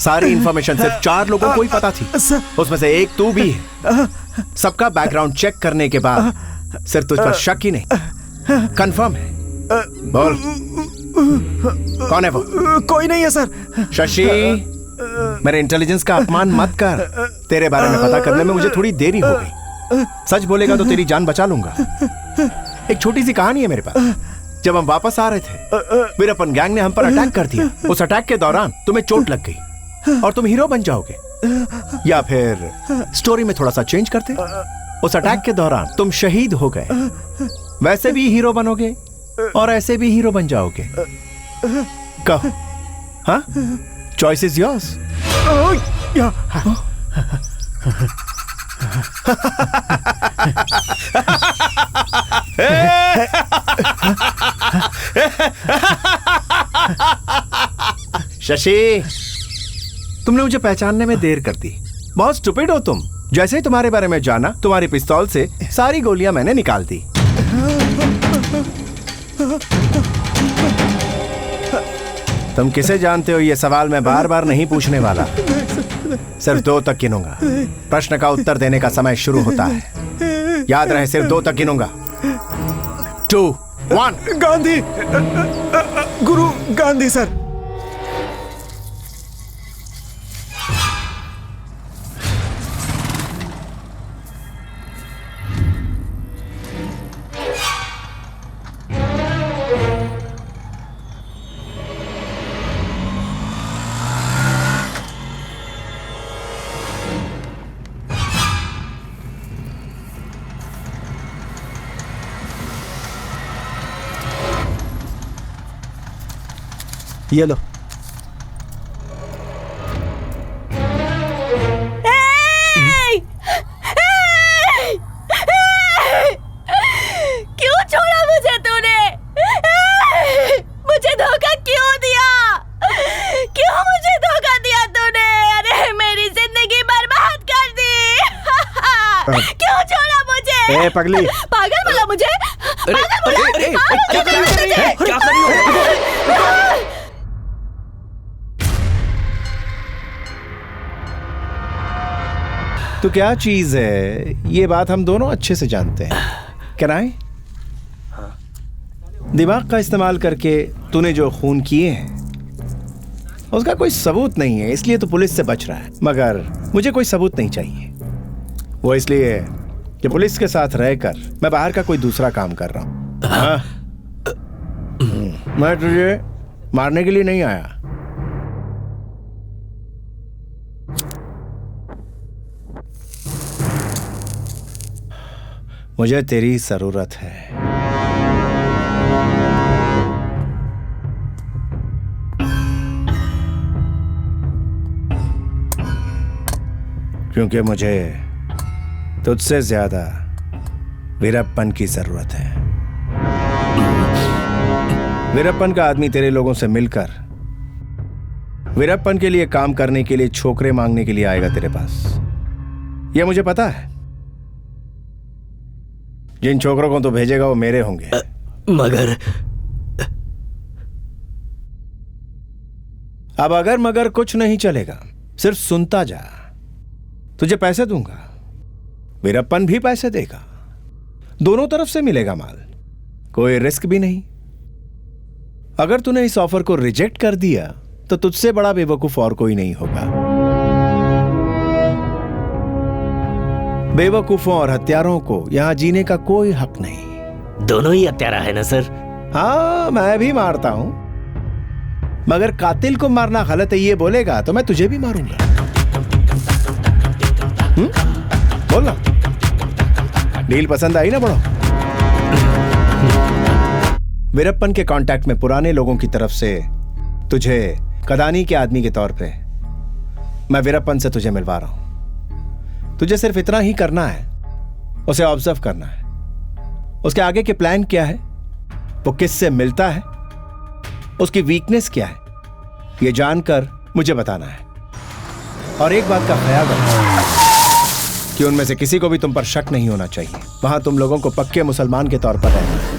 सारी इंफॉर्मेशन सिर्फ 4 लोगों को ही पता थी, उसमें से एक तू भी है। सबका बैकग्राउंड चेक करने के बाद सिर्फ तुझ पर शक ही नहीं, कंफर्म है। बोल, कौन है वो? कोई नहीं है सर। शशि, मेरे इंटेलिजेंस का अपमान मत कर। तेरे बारे में पता करने में मुझे थोड़ी देरी हो गई। सच बोलेगा तो तेरी जान बचा लूंगा। एक छोटी सी कहानी है मेरे पास। जब हम वापस आ रहे थे, वीरप्पन गैंग ने हम पर अटैक कर दिया। उस अटैक के दौरान तुम्हें चोट लग गई और तुम हीरो बन जाओगे, या फिर स्टोरी में थोड़ा सा चेंज करते, उस अटैक के दौरान तुम शहीद हो गए, वैसे भी हीरो बनोगे और ऐसे भी हीरो बन जाओगे। कहो, हाँ? Choice is yours. शशि, तुमने मुझे पहचानने में देर कर दी। बहुत स्टूपिड हो तुम। जैसे ही तुम्हारे बारे में जाना, तुम्हारी पिस्तौल से सारी गोलियां मैंने निकाल दी। तुम किसे जानते हो ये सवाल मैं बार बार नहीं पूछने वाला, सिर्फ 2 तक गिनूंगा। प्रश्न का उत्तर देने का समय शुरू होता है। याद रहे, सिर्फ 2 तक गिनूंगा। 2, वन। गांधी, गुरु गांधी सर। ये लो। क्यों छोड़ा मुझे तूने? मुझे धोखा क्यों दिया? क्यों मुझे धोखा दिया तूने? अरे मेरी जिंदगी बर्बाद कर दी। क्यों छोड़ा मुझे? ए पगली, पागल बोला मुझे? पागल बोला? क्या कर रही हो? क्या कर रही हो? तो क्या चीज है ये बात हम दोनों अच्छे से जानते हैं। कराएं? दिमाग का इस्तेमाल करके तूने जो खून किए हैं उसका कोई सबूत नहीं है, इसलिए तो पुलिस से बच रहा है। मगर मुझे कोई सबूत नहीं चाहिए, वो इसलिए कि पुलिस के साथ रहकर मैं बाहर का कोई दूसरा काम कर रहा हूं। हाँ? मैं तुझे मारने के लिए नहीं आया। मुझे तेरी जरूरत है। क्योंकि मुझे तुझसे ज्यादा वीरप्पन की जरूरत है। वीरप्पन का आदमी तेरे लोगों से मिलकर वीरप्पन के लिए काम करने के लिए छोकरे मांगने के लिए आएगा तेरे पास। यह मुझे पता है। जिन छोकरों को तो भेजेगा वो मेरे होंगे। मगर अब अगर मगर कुछ नहीं चलेगा, सिर्फ सुनता जा। तुझे पैसे दूंगा, वीरप्पन भी पैसे देगा, दोनों तरफ से मिलेगा माल, कोई रिस्क भी नहीं। अगर तूने इस ऑफर को रिजेक्ट कर दिया तो तुझसे बड़ा बेवकूफ और कोई नहीं होगा। बेवकूफों और हत्यारों को यहां जीने का कोई हक नहीं। दोनों ही हत्यारा है ना सर? हाँ, मैं भी मारता हूं, मगर कातिल को मारना गलत है ये बोलेगा तो मैं तुझे भी मारूंगा। बोल ना, डील पसंद आई ना बड़ो? वीरप्पन के कांटेक्ट में पुराने लोगों की तरफ से तुझे कदानी के आदमी के तौर पे मैं वीरप्पन से तुझे मिलवा रहा हूं। तुझे सिर्फ इतना ही करना है, उसे ऑब्जर्व करना है। उसके आगे के प्लान क्या है, वो किससे मिलता है, उसकी वीकनेस क्या है, ये जानकर मुझे बताना है। और एक बात का ख्याल रखना कि उनमें से किसी को भी तुम पर शक नहीं होना चाहिए। वहां तुम लोगों को पक्के मुसलमान के तौर पर रहना है।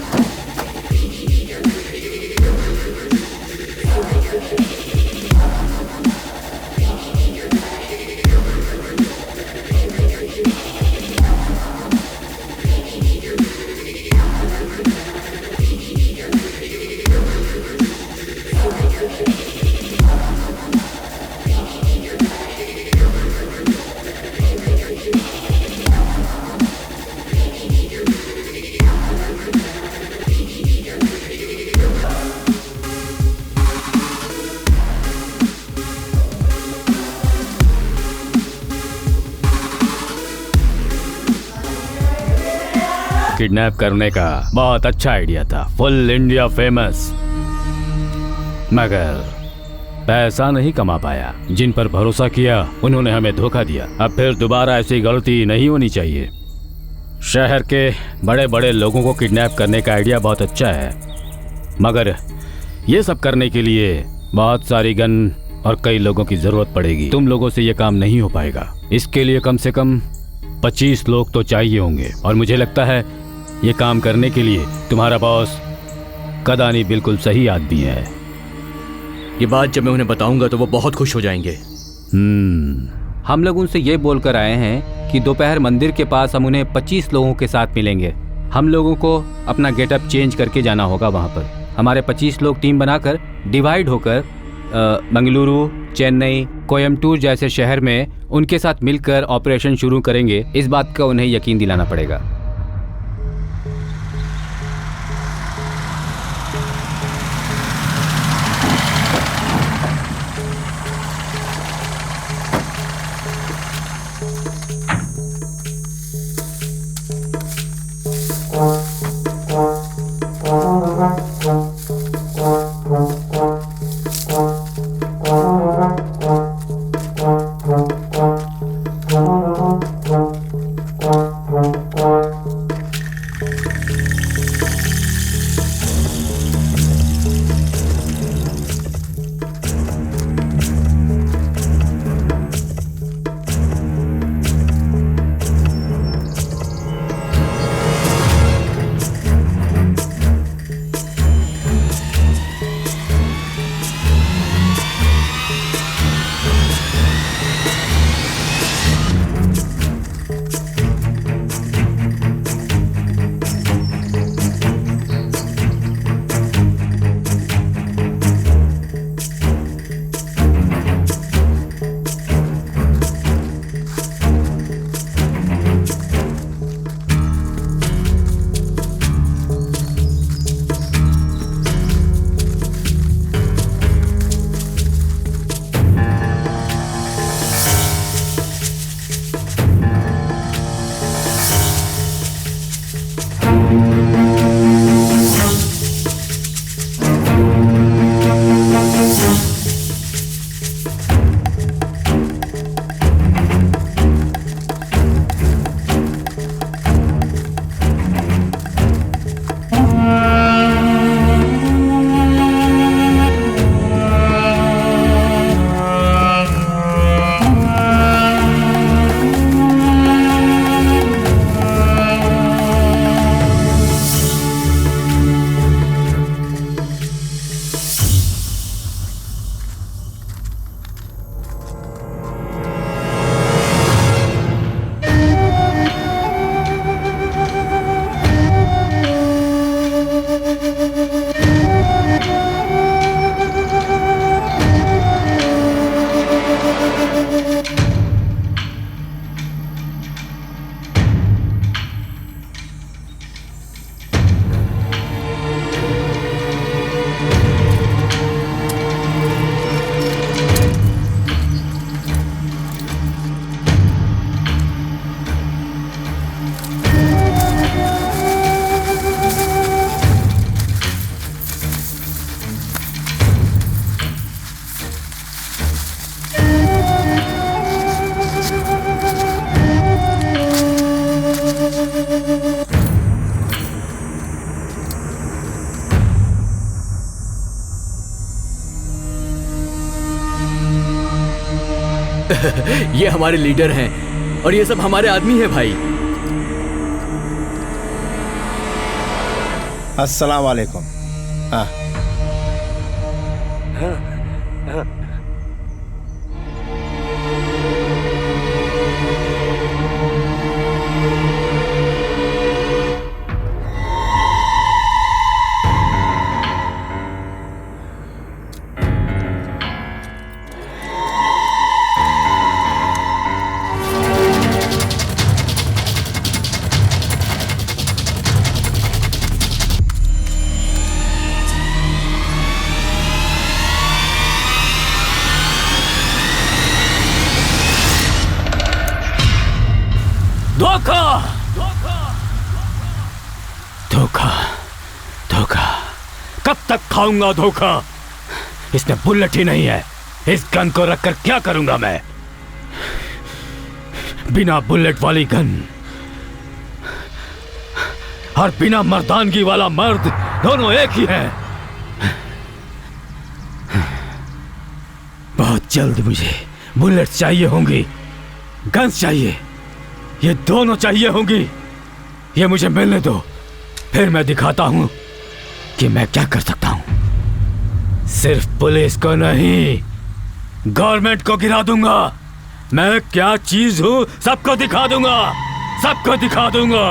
किडनैप करने का बहुत अच्छा आइडिया था, फुल इंडिया फेमस, मगर पैसा नहीं कमा पाया। जिन पर भरोसा किया उन्होंने हमें धोखा दिया। अब फिर दोबारा ऐसी गलती नहीं होनी चाहिए। शहर के बड़े बड़े लोगों को किडनैप करने का आइडिया बहुत अच्छा है, मगर ये सब करने के लिए बहुत सारी गन और कई लोगों की जरूरत पड़ेगी। तुम लोगों से ये काम नहीं हो पाएगा। इसके लिए कम से कम 25 लोग तो चाहिए होंगे, और मुझे लगता है ये काम करने के लिए तुम्हारा बॉस कदानी बिल्कुल सही आदमी है। ये बात जब मैं उन्हें बताऊंगा तो वो बहुत खुश हो जाएंगे। हम लोग उनसे ये बोलकर आए हैं कि दोपहर मंदिर के पास हम उन्हें 25 लोगों के साथ मिलेंगे। हम लोगों को अपना गेटअप चेंज करके जाना होगा वहाँ पर। हमारे 25 लोग टीम बनाकर डिवाइड होकर बेंगलुरु, चेन्नई, कोयम्बटूर जैसे शहर में उनके साथ मिलकर ऑपरेशन शुरू करेंगे। इस बात का उन्हें यकीन दिलाना पड़ेगा। ये हमारे लीडर हैं और ये सब हमारे आदमी हैं भाई। अस्सलाम वालेकुम। हाँ धोखा धोखा धोखा, कब तक खाऊंगा धोखा? इसमें बुलेट ही नहीं है। इस गन को रखकर क्या करूंगा मैं? बिना बुलेट वाली गन और बिना मर्दानगी वाला मर्द दोनों एक ही है। बहुत जल्द मुझे बुलेट चाहिए होंगी, गन्स चाहिए, ये दोनों चाहिए होंगी। ये मुझे मिलने दो, फिर मैं दिखाता हूं कि मैं क्या कर सकता हूं। सिर्फ पुलिस को नहीं, गवर्नमेंट को गिरा दूंगा। मैं क्या चीज हूं सबको दिखा दूंगा, सबको दिखा दूंगा।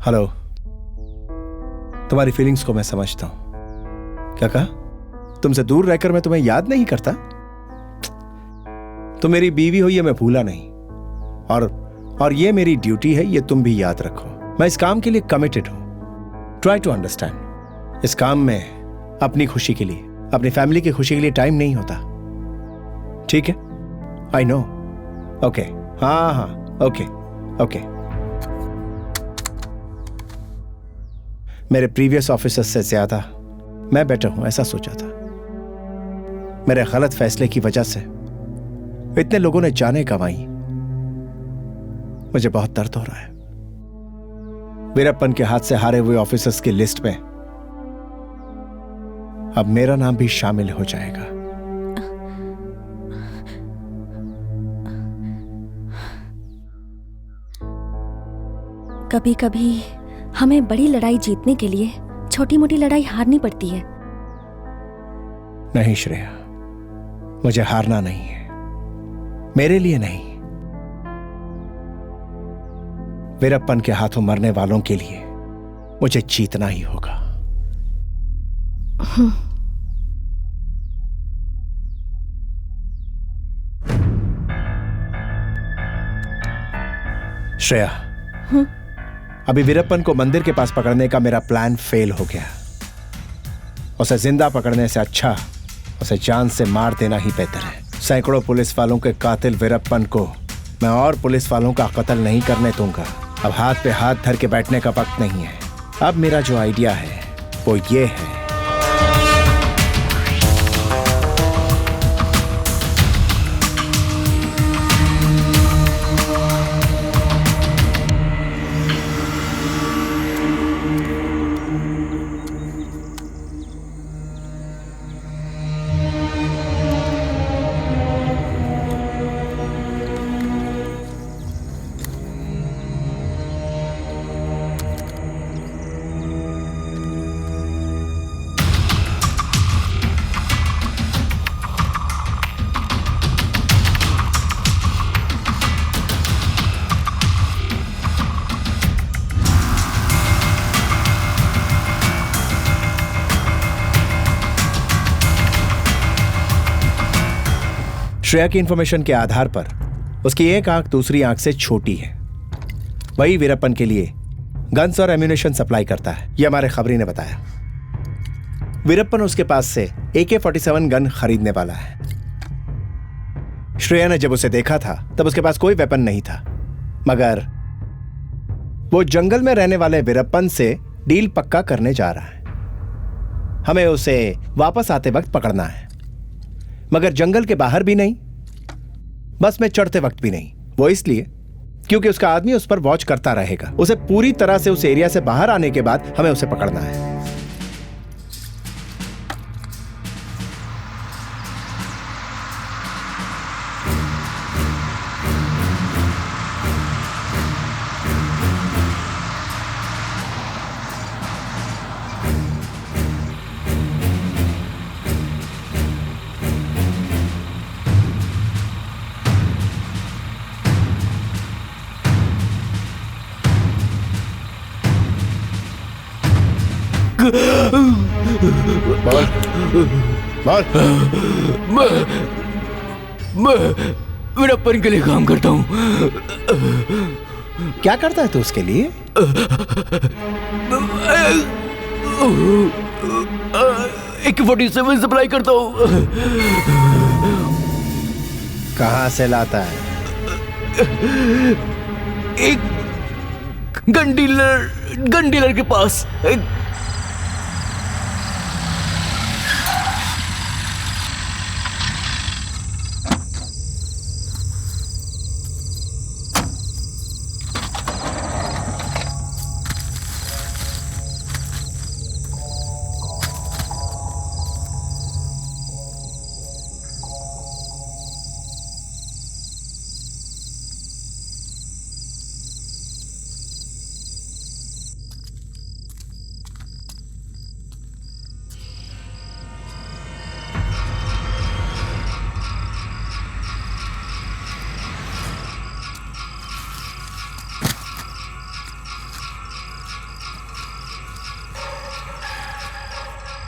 हेलो, तुम्हारी फीलिंग्स को मैं समझता हूं। क्या कहा? तुमसे दूर रहकर मैं तुम्हें याद नहीं करता? तुम मेरी बीवी हो, ये मैं भूला नहीं। और ये मेरी ड्यूटी है, ये तुम भी याद रखो। मैं इस काम के लिए कमिटेड हूं। Try to understand. इस काम में अपनी खुशी के लिए, अपनी फैमिली की खुशी के लिए टाइम नहीं होता, ठीक है? I know. ओके, हाँ, ओके ओके। मेरे प्रीवियस ऑफिसर्स से ज्यादा मैं बेटर हूं, ऐसा सोचा था। मेरे गलत फैसले की वजह से इतने लोगों ने जानें गंवाई। मुझे बहुत दर्द हो रहा है। वीरप्पन के हाथ से हारे हुए ऑफिसर्स की लिस्ट में अब मेरा नाम भी शामिल हो जाएगा। कभी कभी हमें बड़ी लड़ाई जीतने के लिए छोटी मोटी लड़ाई हारनी पड़ती है। नहीं श्रेया, मुझे हारना नहीं है, मेरे लिए नहीं, वीरप्पन के हाथों मरने वालों के लिए मुझे जीतना ही होगा। श्रेया, अभी वीरप्पन को मंदिर के पास पकड़ने का मेरा प्लान फेल हो गया। उसे जिंदा पकड़ने से अच्छा उसे जान से मार देना ही बेहतर है। सैकड़ों पुलिस वालों के कातिल वीरप्पन को मैं और पुलिस वालों का कत्ल नहीं करने दूंगा। अब हाथ पे हाथ धर के बैठने का वक्त नहीं है। अब मेरा जो आइडिया है वो ये है, श्रेया की इंफॉर्मेशन के आधार पर उसकी एक आंख दूसरी आंख से छोटी है। वही वीरप्पन के लिए गन्स और एम्यूनेशन सप्लाई करता है, यह हमारे खबरी ने बताया। वीरप्पन उसके पास से AK-47 गन खरीदने वाला है। श्रेया ने जब उसे देखा था तब उसके पास कोई वेपन नहीं था, मगर वो जंगल में रहने वाले वीरप्पन से डील पक्का करने जा रहा है। हमें उसे वापस आते वक्त पकड़ना है, मगर जंगल के बाहर भी नहीं, बस में चढ़ते वक्त भी नहीं। वो इसलिए क्योंकि उसका आदमी उस पर वॉच करता रहेगा। उसे पूरी तरह से उस एरिया से बाहर आने के बाद हमें उसे पकड़ना है। बोल। मैं वीरप्पन के लिए काम करता हूँ। क्या करता है तू उसके लिए? AK-47 सप्लाई करता हूँ। कहां से लाता है? एक गन डीलर के पास।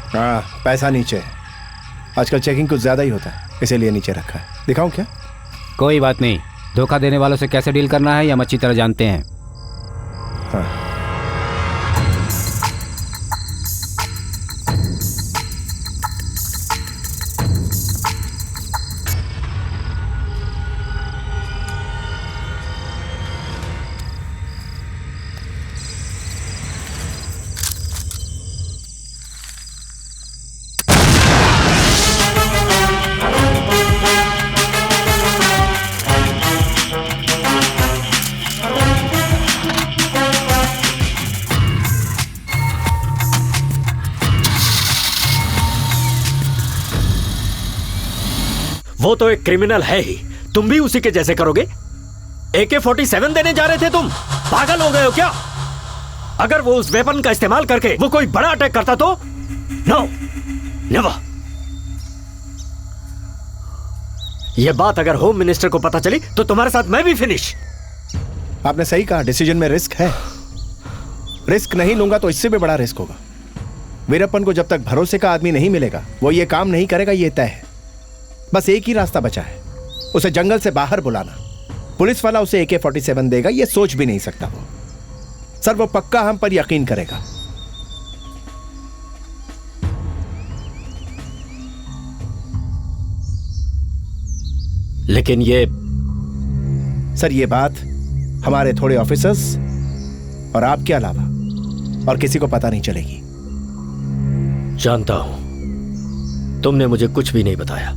हाँ, पैसा नीचे है। आजकल चेकिंग कुछ ज्यादा ही होता है, इसीलिए नीचे रखा है। दिखाऊं क्या? कोई बात नहीं, धोखा देने वालों से कैसे डील करना है ये हम अच्छी तरह जानते हैं। हाँ। वो तो एक क्रिमिनल है ही, तुम भी उसी के जैसे करोगे? AK-47 देने जा रहे थे तुम? पागल हो गए हो क्या? अगर वो उस वेपन का इस्तेमाल करके वो कोई बड़ा अटैक करता तो? No, never. यह बात अगर होम मिनिस्टर को पता चली तो तुम्हारे साथ मैं भी फिनिश। आपने सही कहा, डिसीजन में रिस्क है। रिस्क नहीं लूंगा तो इससे भी बड़ा रिस्क होगा। वीरप्पन को जब तक भरोसे का आदमी नहीं मिलेगा वो ये काम नहीं करेगा, ये तय है। बस एक ही रास्ता बचा है, उसे जंगल से बाहर बुलाना। पुलिस वाला उसे AK-47 देगा ये सोच भी नहीं सकता वो। सर वो पक्का हम पर यकीन करेगा। लेकिन ये सर ये बात हमारे थोड़े ऑफिसर्स और आपके अलावा और किसी को पता नहीं चलेगी। जानता हूं तुमने मुझे कुछ भी नहीं बताया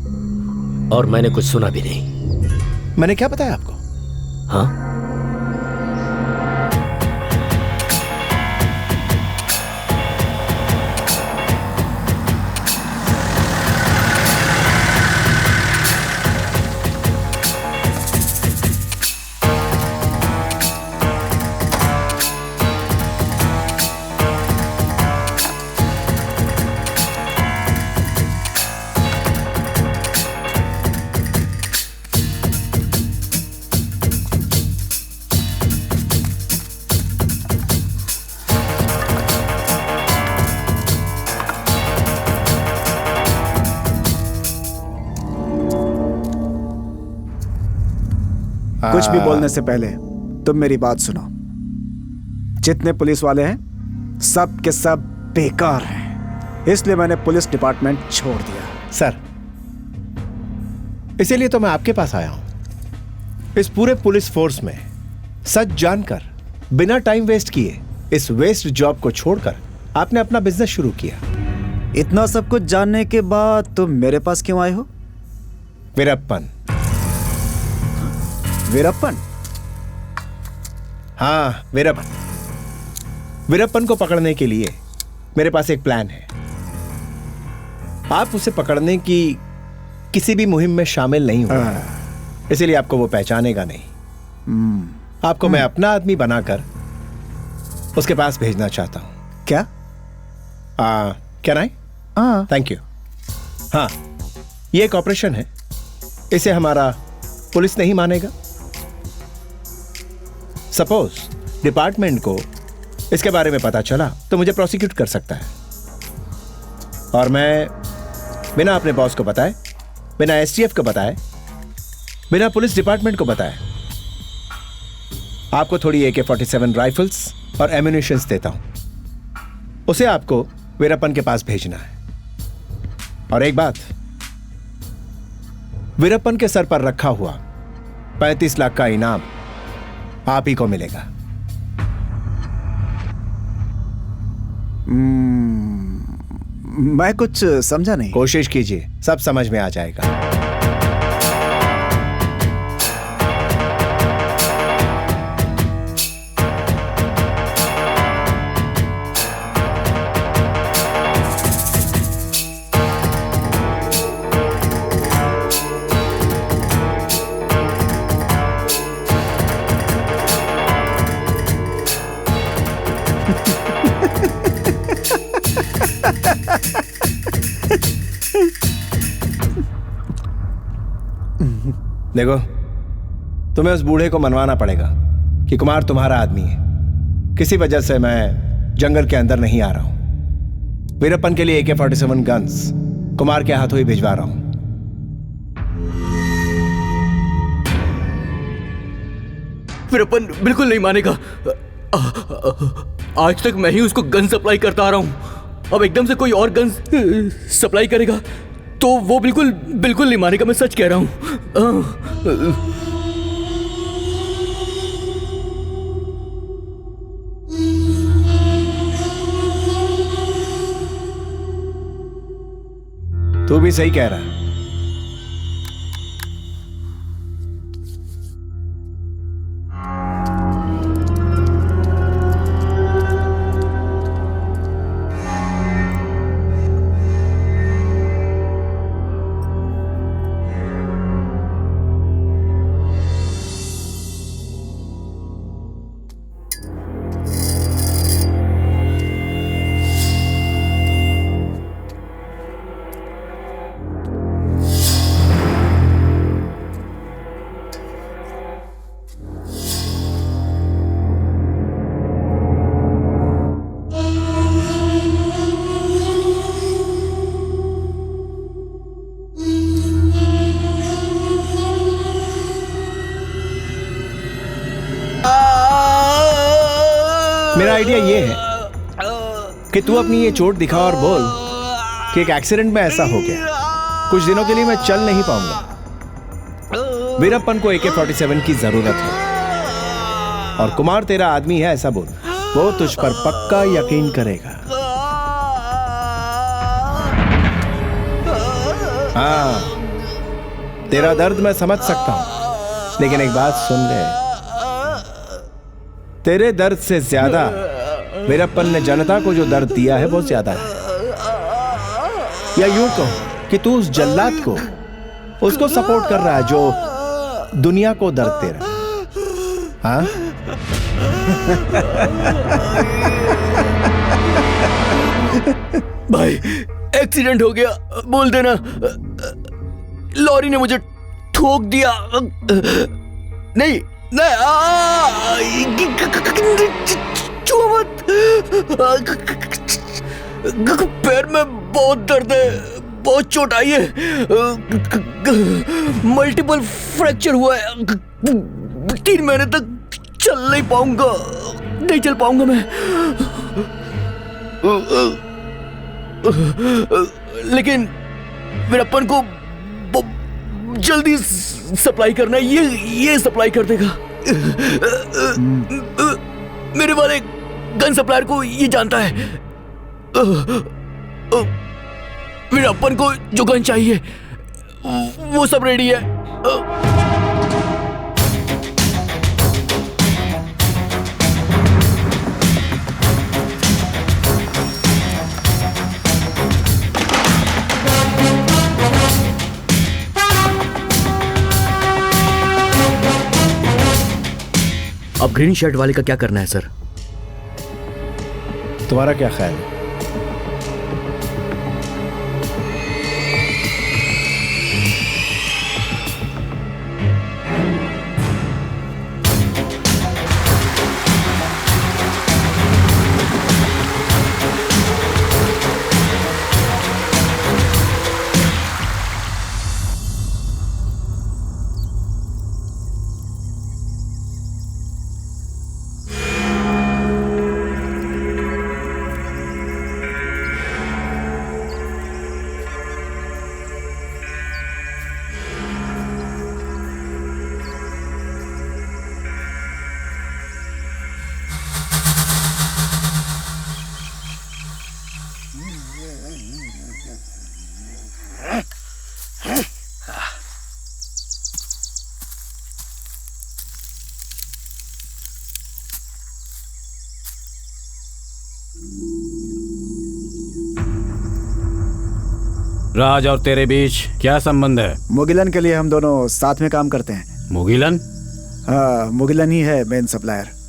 और मैंने कुछ सुना भी नहीं। मैंने क्या बताया आपको? हाँ, कुछ भी बोलने से पहले तुम मेरी बात सुनो। जितने पुलिस वाले हैं सब के सब बेकार हैं, इसलिए मैंने पुलिस डिपार्टमेंट छोड़ दिया। सर इसीलिए तो मैं आपके पास आया हूं। इस पूरे पुलिस फोर्स में सच जानकर बिना टाइम वेस्ट किए इस वेस्ट जॉब को छोड़कर आपने अपना बिजनेस शुरू किया। इतना सब कुछ जानने के बाद तुम मेरे पास क्यों आए हो? वीरप्पन। वीरप्पन? हाँ वीरप्पन। वीरप्पन को पकड़ने के लिए मेरे पास एक प्लान है। आप उसे पकड़ने की किसी भी मुहिम में शामिल नहीं हुए, इसीलिए आपको वो पहचानेगा नहीं। आपको मैं अपना आदमी बनाकर उसके पास भेजना चाहता हूं। क्या? क्या नहीं? Thank you. हाँ, ये एक ऑपरेशन है, इसे हमारा पुलिस नहीं मानेगा। सपोज डिपार्टमेंट को इसके बारे में पता चला तो मुझे प्रोसिक्यूट कर सकता है, और मैं बिना अपने बॉस को बताए, बिना STF को बताए, बिना पुलिस डिपार्टमेंट को बताए आपको थोड़ी AK-47 राइफल्स और एम्यूनिशंस देता हूं। उसे आपको वीरप्पन के पास भेजना है। और एक बात, वीरप्पन के सर पर रखा हुआ 35 लाख का इनाम आप ही को मिलेगा। मैं कुछ समझा नहीं। कोशिश कीजिए, सब समझ में आ जाएगा। देखो, तुम्हें उस बूढ़े को मनवाना पड़ेगा कि कुमार तुम्हारा आदमी है। किसी वजह से मैं जंगल के अंदर नहीं आ रहा हूं। वीरप्पन के लिए AK-47 गन्स कुमार के हाथों ही भिजवा रहा हूं। वीरप्पन बिल्कुल नहीं मानेगा। आज तक मैं ही उसको गन सप्लाई करता आ रहा हूं, अब एकदम से कोई और गन सप्लाई करेगा तो वो बिल्कुल बिल्कुल नहीं मानेगा, मैं सच कह रहा हूं। तू भी सही कह रहा है। मेरा आइडिया ये है कि तू अपनी ये चोट दिखा और बोल कि एक एक्सीडेंट में ऐसा हो गया, कुछ दिनों के लिए मैं चल नहीं पाऊंगा। वीरप्पन को AK-47 की जरूरत है और कुमार तेरा आदमी है, ऐसा बोल। वो तुझ पर पक्का यकीन करेगा। हाँ, तेरा दर्द मैं समझ सकता हूं, लेकिन एक बात सुन ले, तेरे दर्द से ज्यादा वीरप्पन ने जनता को जो दर्द दिया है वो ज्यादा है। या यूं कहो कि तू उस जल्लाद को, उसको सपोर्ट कर रहा है जो दुनिया को दर्द दे रहा है। हाँ? भाई एक्सीडेंट हो गया, बोल देना। लॉरी ने मुझे ठोक दिया। नहीं छुआ मत। पैर में बहुत दर्द है, बहुत चोट आई है, मल्टीपल फ्रैक्चर हुआ है। 3 महीने तक चल नहीं पाऊंगा, नहीं चल पाऊंगा मैं। लेकिन वीरप्पन को जल्दी सप्लाई करना है, ये सप्लाई कर देगा। मेरे वाले गन सप्लायर को ये जानता है। वीरप्पन को जो गन चाहिए वो सब रेडी है। अब ग्रीन शर्ट वाले का क्या करना है सर? तुम्हारा क्या ख्याल है? राज और तेरे बीच क्या संबंध है? मुगिलन के लिए हम दोनों साथ में काम करते हैं। मुगिलन? हाँ, मुगिलन ही है मेन सप्लायर।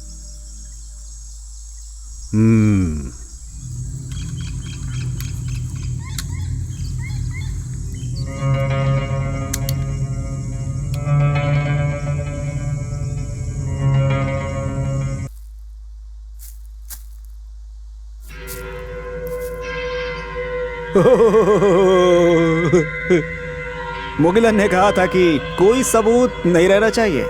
मुगिलन ने कहा था कि कोई सबूत नहीं रहना चाहिए।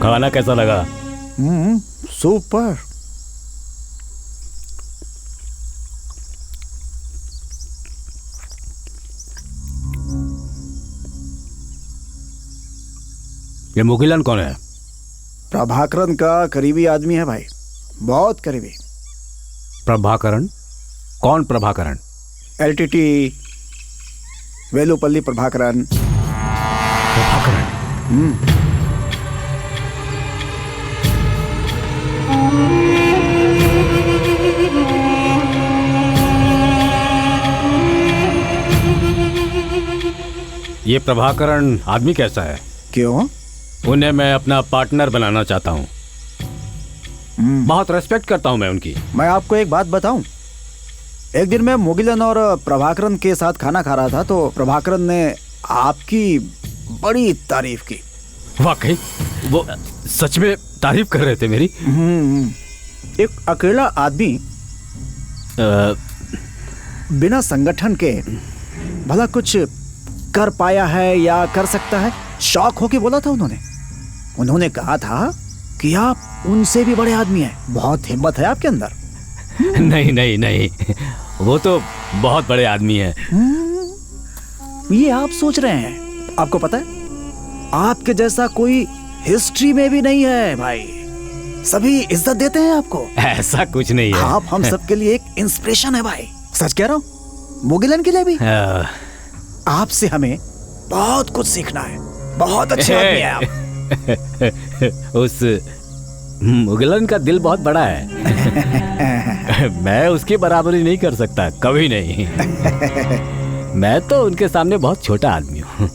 खाना कैसा लगा? सुपर। ये मुगिलन कौन है? प्रभाकरन का करीबी आदमी है भाई, बहुत करीबी। प्रभाकरन? कौन प्रभाकरन? एलटीटी वेलुपल्ली प्रभाकरन। प्रभाकरन? ये प्रभाकरन आदमी कैसा है? क्यों? उन्हें मैं अपना पार्टनर बनाना चाहता हूँ। बहुत रेस्पेक्ट करता हूँ मैं उनकी। मैं आपको एक बात बताऊं, एक दिन मैं मुगिलन और प्रभाकरन के साथ खाना खा रहा था तो प्रभाकरन ने आपकी बड़ी तारीफ की। वाकई वो सच में तारीफ कर रहे थे मेरी? एक अकेला आदमी बिना संगठन के भला कुछ कर पाया है या कर सकता है? शौक होके बोला था उन्होंने कहा था कि आप उनसे भी बड़े आदमी हैं, बहुत हिम्मत है आपके अंदर। नहीं नहीं नहीं, वो तो बहुत बड़े आदमी हैं। ये आप सोच रहे हैं। आपको पता है आपके जैसा कोई हिस्ट्री में भी नहीं है भाई। सभी इज्जत देते हैं आपको। ऐसा कुछ नहीं है। आप हम सबके लिए एक इंस्पिरेशन है भाई। सच कह रहा हूँ, मुगिलन के लिए भी। आपसे हमें बहुत कुछ सीखना है। बहुत अच्छे आदमी हैं आप। उस मुगिलन का दिल बहुत बड़ा है। मैं उसकी बराबरी नहीं कर सकता, कभी नहीं। मैं तो उनके सामने बहुत छोटा आदमी हूँ।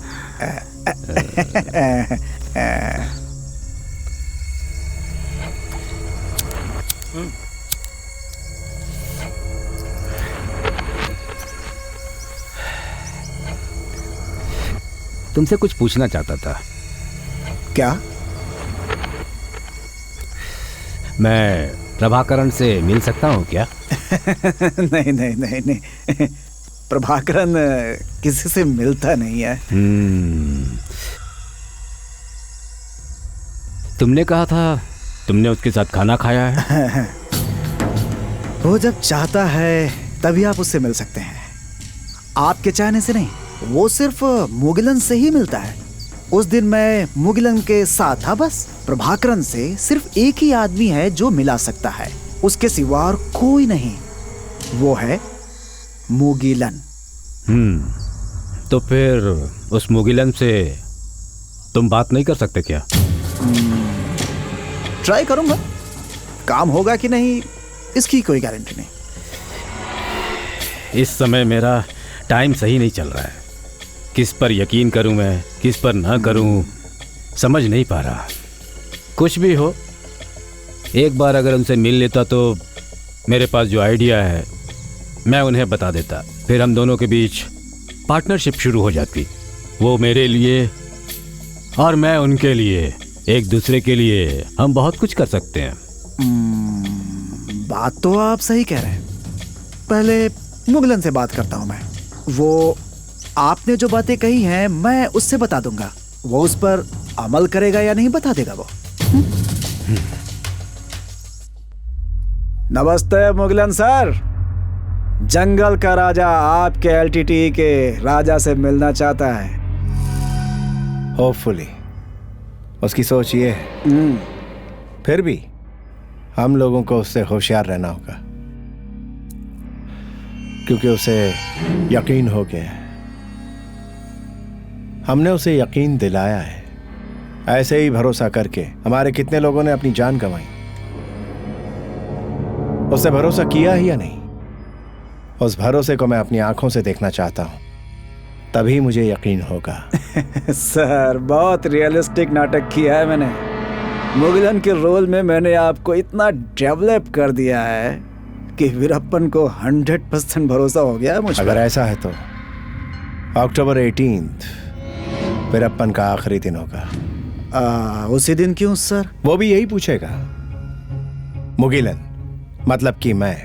तुमसे कुछ पूछना चाहता था। क्या? मैं प्रभाकरन से मिल सकता हूँ क्या? नहीं नहीं नहीं नहीं, प्रभाकरन किसी से मिलता नहीं है। तुमने कहा था तुमने उसके साथ खाना खाया है। वो जब चाहता है तभी आप उससे मिल सकते हैं, आपके चाहने से नहीं। वो सिर्फ मुगिलन से ही मिलता है। उस दिन मैं मुगिलन के साथ था बस। प्रभाकरन से सिर्फ एक ही आदमी है जो मिला सकता है, उसके सिवा और कोई नहीं। वो है मुगिलन। तो फिर उस मुगिलन से तुम बात नहीं कर सकते क्या? ट्राई करूंगा, काम होगा कि नहीं इसकी कोई गारंटी नहीं। इस समय मेरा टाइम सही नहीं चल रहा है। किस पर यकीन करूं मैं, किस पर ना करूं, समझ नहीं पा रहा। कुछ भी हो, एक बार अगर उनसे मिल लेता तो मेरे पास जो आइडिया है मैं उन्हें बता देता। फिर हम दोनों के बीच पार्टनरशिप शुरू हो जाती। वो मेरे लिए और मैं उनके लिए, एक दूसरे के लिए हम बहुत कुछ कर सकते हैं। बात तो आप सही कह रहे हैं। पहले मुगिलन से बात करता हूं मैं। वो आपने जो बातें कही हैं मैं उससे बता दूंगा। वो उस पर अमल करेगा या नहीं बता देगा वो। नमस्ते मुगिलन सर। जंगल का राजा आपके एलटीटी के राजा से मिलना चाहता है। होपफुली उसकी सोच ये है। फिर भी हम लोगों को उससे होशियार रहना होगा, क्योंकि उसे यकीन हो गया है। हमने उसे यकीन दिलाया है। ऐसे ही भरोसा करके हमारे कितने लोगों ने अपनी जान गंवाई। उससे भरोसा किया ही या नहीं? उस भरोसे को मैं अपनी आंखों से देखना चाहता हूं, तभी मुझे यकीन होगा। सर, बहुत रियलिस्टिक नाटक किया है मैंने। मुगिलन के रोल में मैंने आपको इतना डेवलप कर दिया है कि वीरप्पन को 100% भरोसा हो गया है मुझ पर। अगर ऐसा है तो अक्टूबर 18 वीरप्पन का आखिरी दिन होगा। उसी दिन क्यों सर? वो भी यही पूछेगा। मुगिलन मतलब कि मैं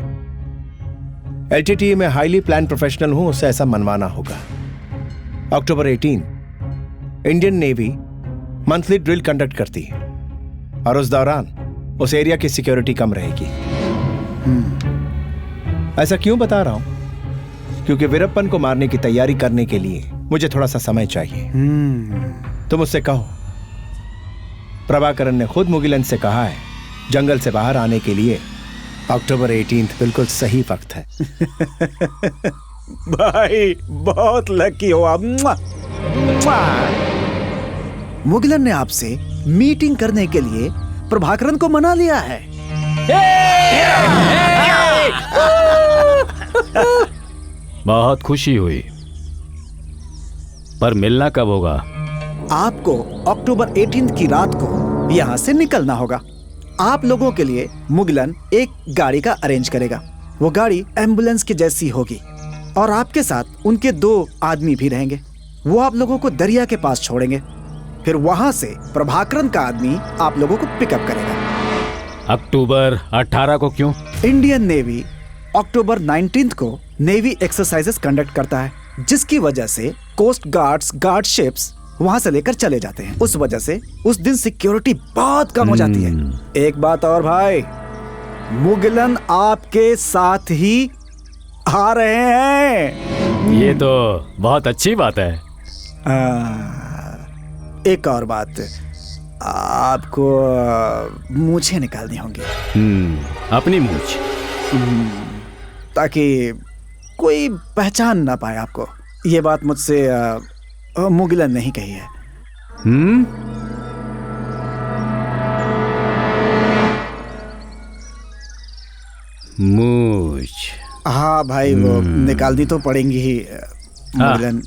एलटीटी में हाईली प्लान प्रोफेशनल हूं, उससे ऐसा मनवाना होगा। अक्टूबर 18 Indian navy monthly drill conduct करती है और उस दौरान उस एरिया की सिक्योरिटी कम रहेगी। ऐसा क्यों बता रहा हूं? क्योंकि वीरप्पन को मारने की तैयारी करने के लिए मुझे थोड़ा सा समय चाहिए। तुम उससे कहो प्रभाकरन ने खुद मुगिलन से कहा है जंगल से बाहर आने के लिए अक्टूबर 18 बिल्कुल सही वक्त है। भाई बहुत लकी हो आप। मुगिलन ने आपसे मीटिंग करने के लिए प्रभाकरन को मना लिया है। बहुत खुशी हुई, पर मिलना कब होगा? आपको अक्टूबर 18 की रात को यहाँ से निकलना होगा। आप लोगों के लिए मुगिलन एक गाड़ी का अरेंज करेगा। वो गाड़ी एम्बुलेंस की जैसी होगी और आपके साथ उनके 2 आदमी भी रहेंगे। वो आप लोगों को दरिया के पास छोड़ेंगे। फिर वहां से प्रभाकरन का आदमी आप लोगों को पिकअप करेगा। अक्टूबर 18 को क्यों? इंडियन नेवी अक्टूबर 19 को नेवी एक्सरसाइजेस कंडक्ट करता है, जिसकी वजह से कोस्ट गार्ड्स गार्ड शिप्स वहां से लेकर चले जाते हैं। उस वजह से उस दिन सिक्योरिटी बहुत कम हो जाती है। एक बात और भाई, मुगिलन आपके साथ ही आ रहे हैं। ये तो बहुत अच्छी बात है। एक और बात, आपको मूछें निकालनी होंगी। अपनी मूछ? ताकि कोई पहचान ना पाए आपको। ये बात मुझसे मुगिलन नहीं कही है। मूछ? हाँ भाई, वो निकालनी तो पड़ेंगी ही मुगिलन।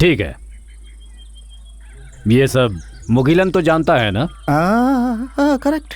ठीक है, ये सब मुगिलन तो जानता है ना? करेक्ट।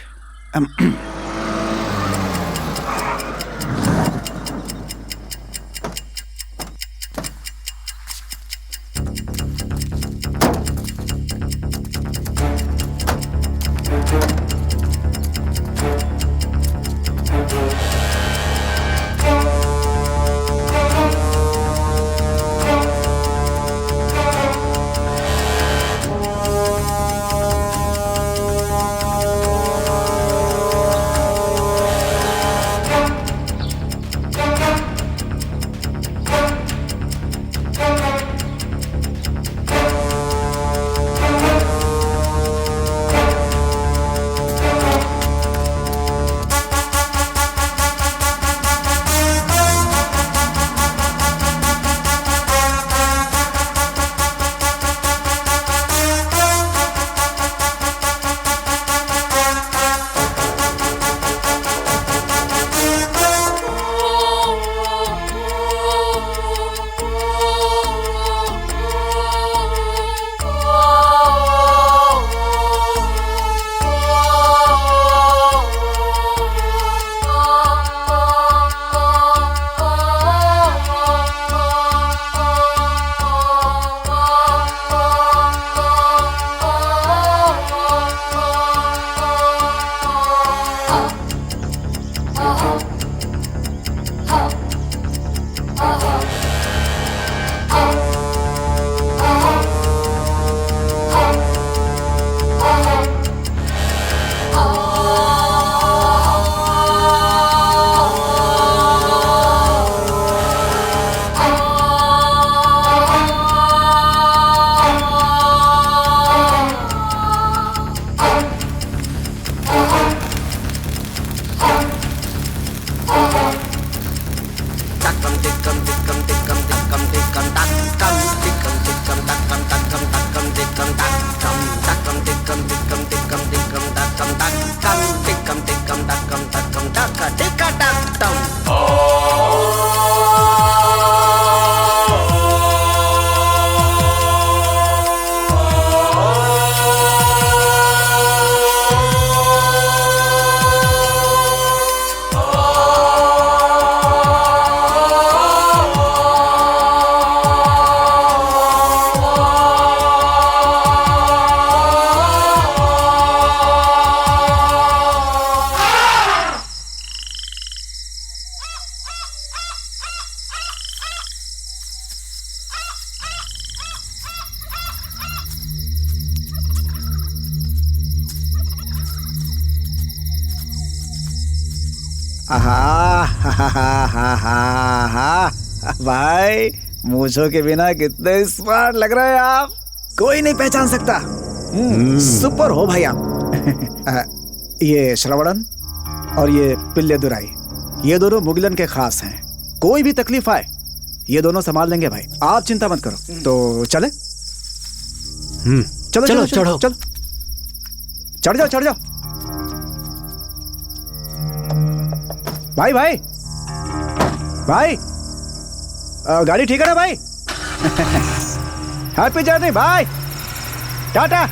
टक टिका टक टम। भाई मूछों के बिना कितने स्मार्ट लग रहे हैं आप, कोई नहीं पहचान सकता। सुपर हो भाई आप। ये श्रवणन और ये पिल्लेदुराई, ये दोनों मुगिलन के खास हैं। कोई भी तकलीफ आए ये दोनों संभाल लेंगे भाई, आप चिंता मत करो। तो चले? चलो चलो चलो चलो, चढ़ जाओ चढ़ जाओ। भाई भाई भाई, गाड़ी ठीक है ना भाई? हैप्पी जर्नी भाई, टाटा।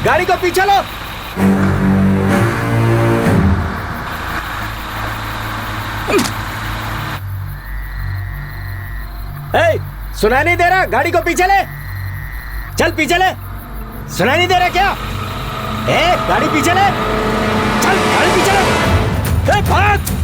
गाड़ी को पीछे लो। सुनाई नहीं दे रहा? गाड़ी को पीछे ले, चल पीछे ले। सुनाई नहीं दे रहा क्या? गाड़ी पीछे ले, चल गाड़ी पीछे ले, भाग।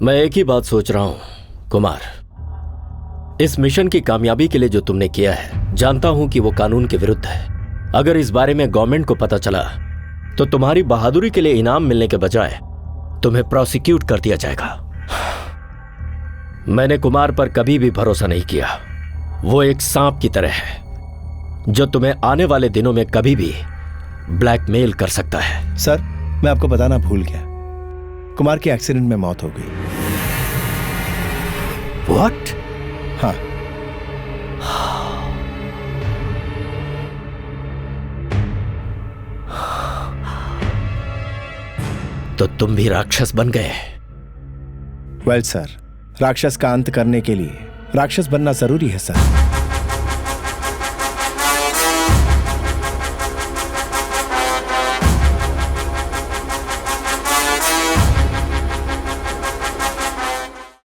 मैं एक ही बात सोच रहा हूं कुमार, इस मिशन की कामयाबी के लिए जो तुमने किया है, जानता हूं कि वो कानून के विरुद्ध है। अगर इस बारे में गवर्नमेंट को पता चला तो तुम्हारी बहादुरी के लिए इनाम मिलने के बजाय तुम्हें प्रोसिक्यूट कर दिया जाएगा। मैंने कुमार पर कभी भी भरोसा नहीं किया। वो एक सांप की तरह है जो तुम्हें आने वाले दिनों में कभी भी ब्लैकमेल कर सकता है। सर, मैं आपको बताना भूल गया, कुमार की एक्सीडेंट में मौत हो गई। व्हाट? हाँ। तो तुम भी राक्षस बन गए? वेल सर, राक्षस का अंत करने के लिए राक्षस बनना जरूरी है सर।